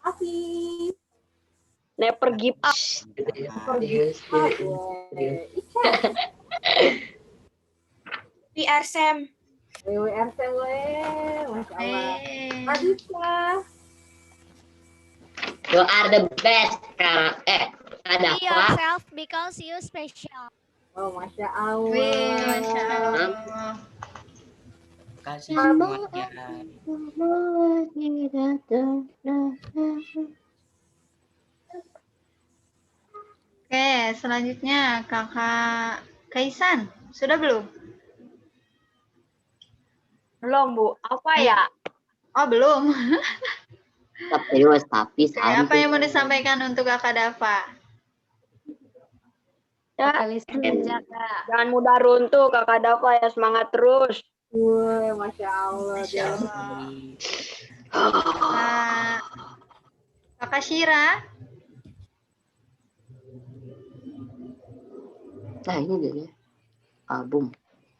C: Afif.
I: Never give up.
K: Serius.
N: PR Sam.
C: WWR Masya Allah. Adisa.
K: You are the best, Kak. Ada
N: Be yourself because you special.
C: Oh, Masya Allah.
A: Masya Allah.
L: Kasih semuanya.
A: Oke, selanjutnya Kakak Kaisan. Sudah belum?
I: Belum, Bu. Apa ya?
A: Oh, belum.
K: Serius, tapi
A: Oke, apa yang mau disampaikan untuk Kakak Dava?
I: Ya, jangan mudah runtuh, Kakak Dava ya, semangat terus.
C: Wah, Masya Allah.
A: Kakak Syira.
K: Nah, ini dia. Album.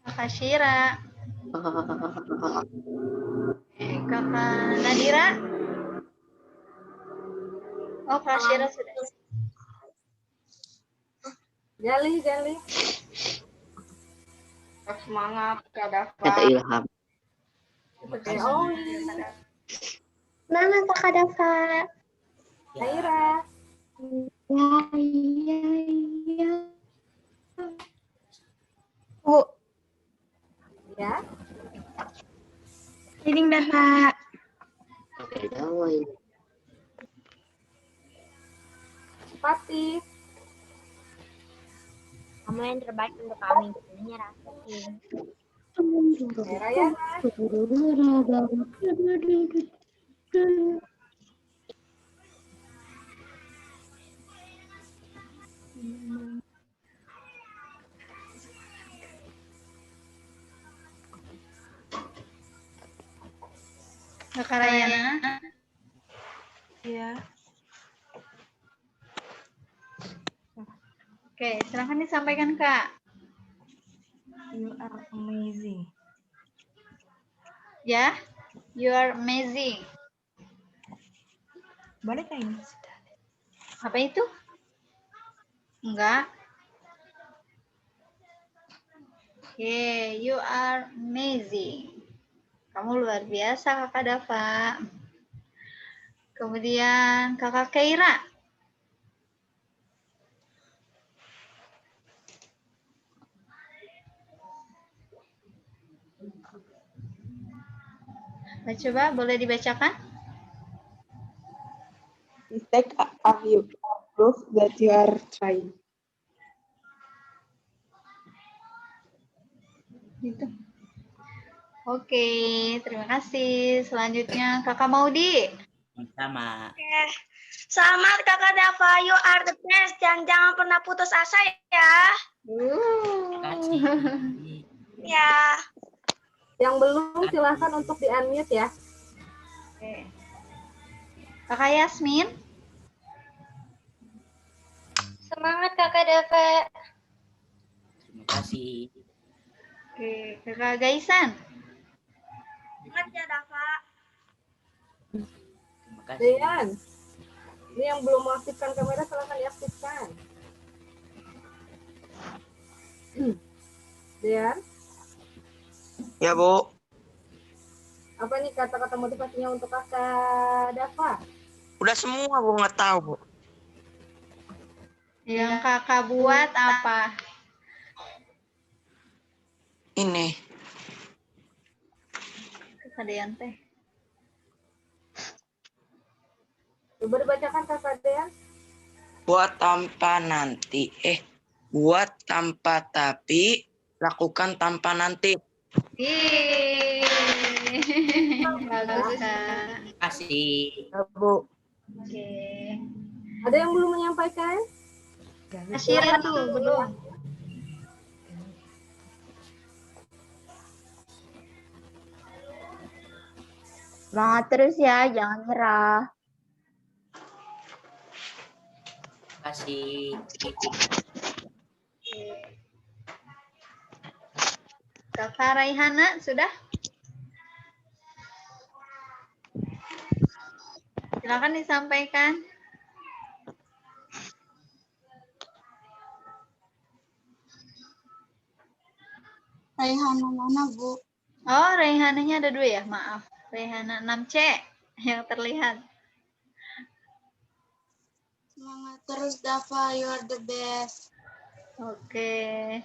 A: Kakak Syira. Kakak Nadira. Oh, Kak Syira sudah.
C: Gali.
B: Semangat Kak Dafa.
K: Kata Ilham.
C: Oke, oh.
H: Semangat Kakak Dafa.
C: Naira.
H: Ya. Bu.
C: Ya.
H: Leading Dafa.
K: Oke, dawai.
C: Pati.
N: Kamu yang terbaik untuk kami. Ini Raffi.
C: Naira ya.
A: Kakak Rayana.
J: Ya.
A: Oke, silakan disampaikan Kak.
J: You are amazing.
A: Ya, you are amazing.
J: Boleh kah ini?
A: Apa itu? Enggak. Oke, you are amazing. Kamu luar biasa Kakak Dafa. Kemudian Kakak Keira. Coba boleh dibacakan?
O: Mistake of you proof that you are trying.
A: Gitu. Oke, terima kasih. Selanjutnya Kakak Maudi.
L: Sama.
N: Oke. Selamat Kakak Dafa, you are the best. Jangan pernah putus asa ya. Ya.
C: Yang belum silahkan untuk di-unmute ya.
A: Oke. Kakak Yasmin.
H: Semangat Kakak Dafa.
L: Terima kasih.
A: Oke, Kakak Gaisan.
N: Semangat ya Dafa.
L: Terima kasih.
C: Dean. Ini yang belum mengaktifkan kamera silahkan diaktifkan. Dean.
P: Ya, Bu.
C: Apa nih kata-kata motivasinya untuk Kakak Dafa?
P: Udah semua, Bu. Nggak tahu, Bu.
A: Yang Kakak buat apa?
P: Ini.
A: Kakak Dean teh.
C: Coba dibacakan Kakak Dean.
P: Buat tanpa nanti. Buat tanpa tapi, lakukan tanpa nanti.
A: Bagus Kak.
L: Terima kasih.
P: Bu.
A: Oke.
C: Ada yang belum menyampaikan?
A: Asyira tuh belum.
H: Semangat terus ya, jangan nyerah.
L: Terima kasih.
A: Kakak Raihana sudah? Silakan disampaikan.
H: Raihana mana, Bu?
A: Oh, Raihananya ada 2 ya? Maaf. Raihana 6C yang terlihat.
H: Semangat terus Dafa, you are the best.
A: Oke.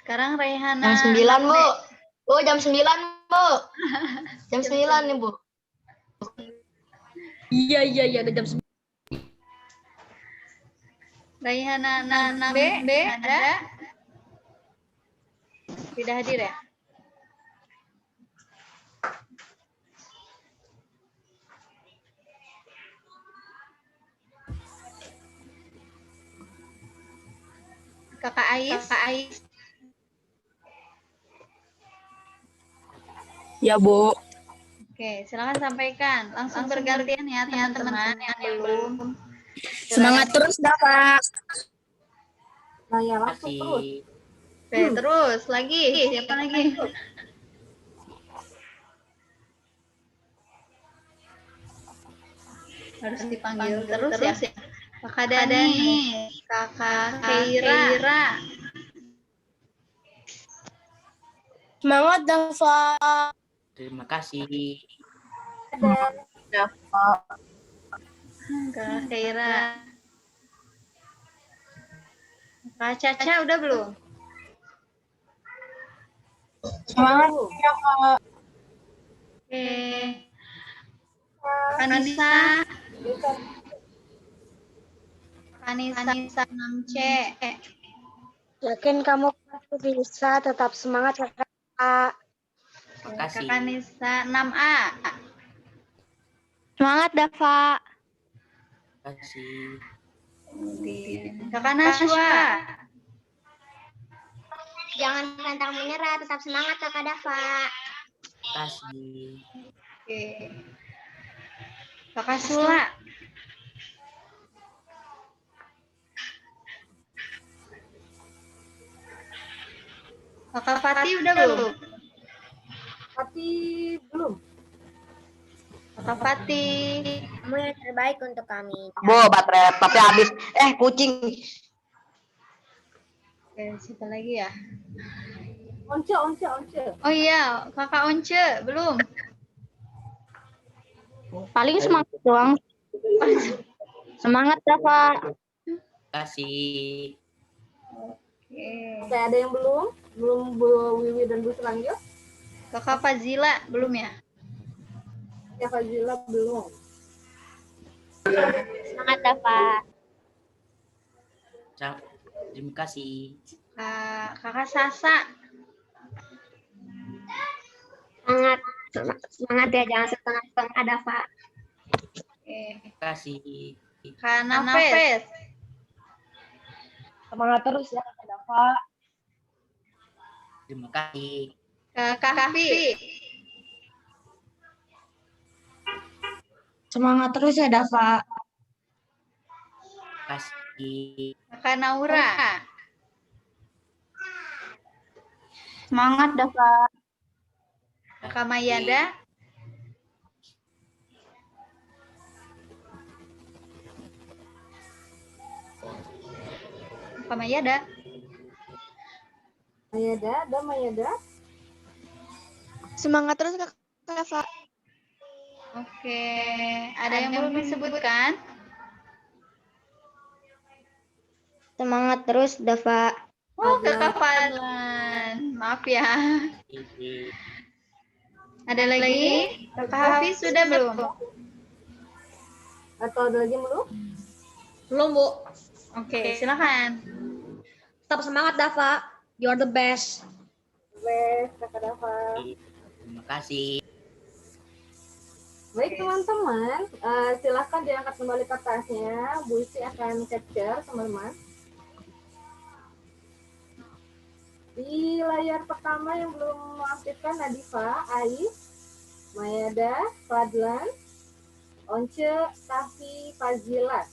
A: Sekarang Raihana.
H: Jam 9, Bu. Bu, jam 9, Bu. Jam 9 nih, Bu.
B: Iya, ada jam 9.
A: Raihana 6B ada? Tidak hadir ya? Kakak Ais.
P: Ya, Bu.
A: Oke, silakan sampaikan. Langsung bergantian ya teman-teman yang belum.
P: Semangat terus, Dafa.
C: Nah ya,
L: Terima
C: langsung
L: kasih.
C: terus.
A: Oke, terus lagi. Siapa lagi? Harus dipanggil terus ya. Kakak Danis, Kakak Keira.
P: Semangat Dava.
L: Terima kasih.
A: Kakak Keira. Kak Caca udah belum?
P: Semangat Dava.
A: Oke. Kak Nisa. Anissa 6C.
N: Yakin kamu pasti bisa, tetap semangat kakak.
L: Makasih.
A: Kakak Nisa 6A.
N: Semangat Dava.
L: Makasih.
A: Kakak Najwa.
H: Jangan pantang menyerah, tetap semangat kakak Dava.
L: Makasih.
A: Oke. Kakak Sula. Kakak Fatih udah belum?
C: Fatih belum.
A: Kakak Fatih.
H: Kamu yang terbaik untuk kami.
K: Baterai tapi habis. Kucing.
A: Oke, siapa lagi ya?
C: Once.
A: Oh iya, Kakak Once belum?
N: Paling semangat doang. Semangat Dava.
L: Makasih.
A: Oke.
C: Oke, ada yang belum? Belum Bu Wiwi dan Bu Selangyo?
A: Kakak Fazila belum ya?
C: Ya, Fazila belum.
N: Semangat Dava.
L: Terima kasih.
A: Kakak Sasa.
H: Semangat ya, jangan setengah-setengah Dava.
A: Oke.
L: Terima kasih.
A: Kak Nafes.
M: Semangat terus ya Kak Dava.
L: Terima kasih.
A: Kak Kafi.
P: Semangat terus ya Dava.
L: Terima kasih.
A: Kak Naura.
N: Semangat Dava.
A: Kak Mayada. Kak Mayada.
C: Mayada.
N: Semangat terus kakak Dava.
A: Oke. Ada yang belum disebutkan?
H: Semangat terus Dava.
A: Oh, Kakak Fadlan. Maaf ya. Ada lagi? Kakak Hafiz sudah belum?
C: Atau ada lagi belum?
Q: Belum, Bu.
A: Oke, silakan.
Q: Tetap semangat, Dava. You are the best.
C: Kakak Dava.
L: Terima kasih.
C: Baik teman-teman, silahkan diangkat kembali kertasnya. Bu Isi akan capture teman-teman. Di layar pertama yang belum mengaktifkan Nadifa, Ais, Mayada, Fadlan, Once, Kafi, Fazilat.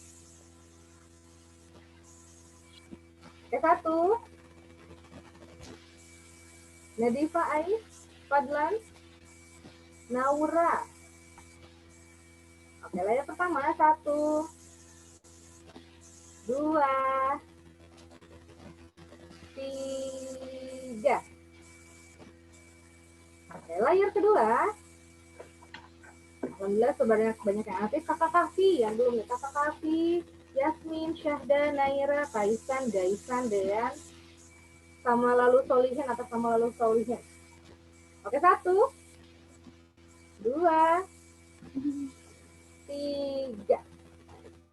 C: Ke-1. Nadifa, Ais, Fadlan, Naura. Oke, layar pertama 1, 2, 3. Oke, layar kedua. Alhamdulillah sebanyak yang aktif. Kakak Kafi yang belum ya. Kakak Kafi, Yasmin, Syahda, Naira, Kaisan, Gaisan, Dean, sama lalu Solihin atau sama lalu Solihin. Oke, 1, 2, 3.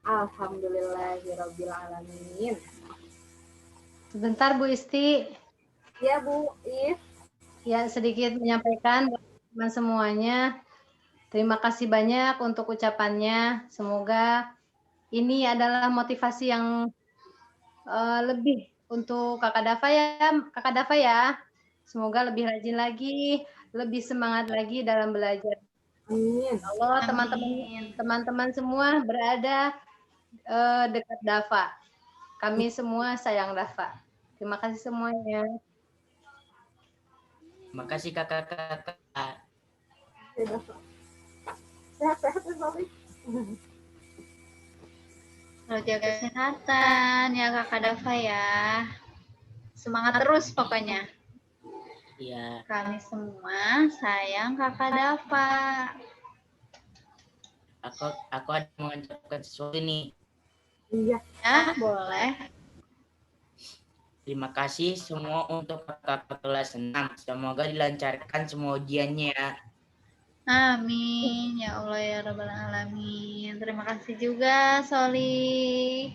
C: Alhamdulillahirrabbilalamin.
M: Sebentar Bu Isti.
C: Ya Bu Is.
M: Ya, sedikit menyampaikan buat teman semuanya. Terima kasih banyak untuk ucapannya. Semoga ini adalah motivasi yang lebih untuk Kakak Dava ya. Semoga lebih rajin lagi, lebih semangat lagi dalam belajar.
C: Amin.
M: Allah teman-teman semua berada dekat Dava. Kami semua sayang Dava. Terima kasih semuanya.
L: Terima kasih kakak-kakak.
C: Sehat-sehat ya, Sofi.
A: Selalu jaga kesehatan ya Kakak Dava ya. Semangat terus pokoknya.
L: Iya.
A: Kami semua sayang Kakak Dava.
L: Aku ada mengucapkan sesuatu nih.
C: Iya.
A: Ya, boleh.
L: Terima kasih semua untuk kakak kelas 6. Semoga dilancarkan semua ujiannya.
A: Amin. Ya Allah ya Rabbal Alamin. Terima kasih juga Soli.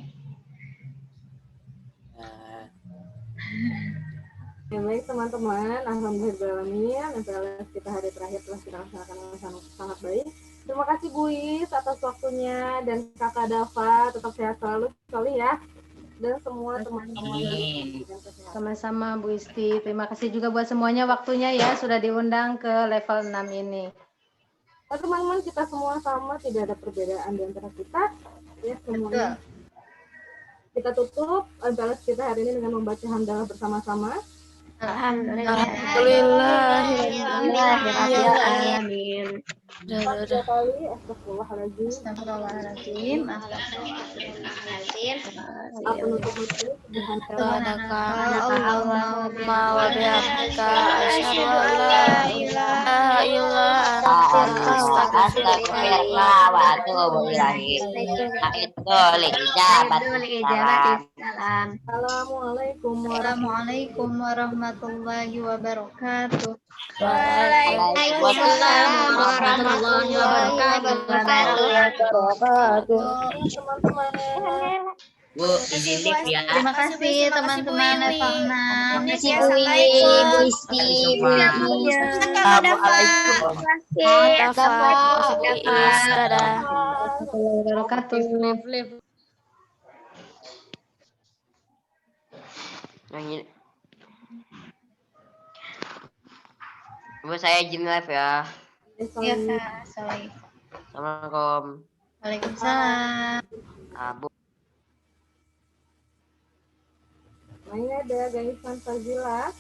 C: Ya, baik teman-teman, alhamdulillah MPLS kita hari terakhir telah kita laksanakan dengan sangat baik. Terima kasih Bu Is atas waktunya dan Kakak Dava, tetap sehat selalu Soli ya. Dan semua teman-teman.
M: Sama-sama Bu Isti. Terima kasih juga buat semuanya waktunya ya sudah diundang ke level 6 ini.
C: Nah, teman-teman kita semua sama, tidak ada perbedaan di antara kita. Ya semuanya. Kita tutup MPLS kita hari ini dengan membaca hamdalah bersama-sama.
A: Alhamdulillahirrahmanirrahim.
C: Tiga kali, astagfirullahaladzim.
A: Astagfirullahaladzim. Astagfirullahaladzim.
C: Apa nutup nutup?
B: Subhanaka Allahumma wa bihamdika asyhadu an la ilaha illa anta
K: Astagfirullah wa atubu ilaihi. Salam.
A: Assalamualaikum warahmatullahi wabarakatuh.
Q: Waalaikumsalam warahmatullahi wabarakatuh.
L: Bu, izin live ya.
A: Terima kasih teman-teman level 6.
K: Bu Isti, Bu Bu, saya izin live ya.
A: Iya Kak, sorry.
K: Assalamualaikum.
A: Waalaikumsalam.
K: Bu.
C: Ini ada Gaisan Fazila.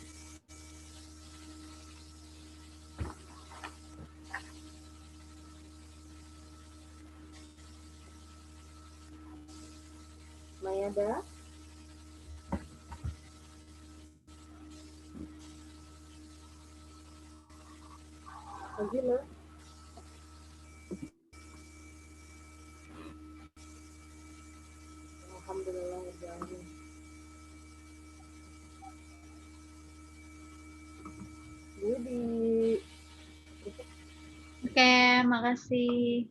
C: Mayada. Fazila. Alhamdulillah. Budi.
A: Oke, makasih.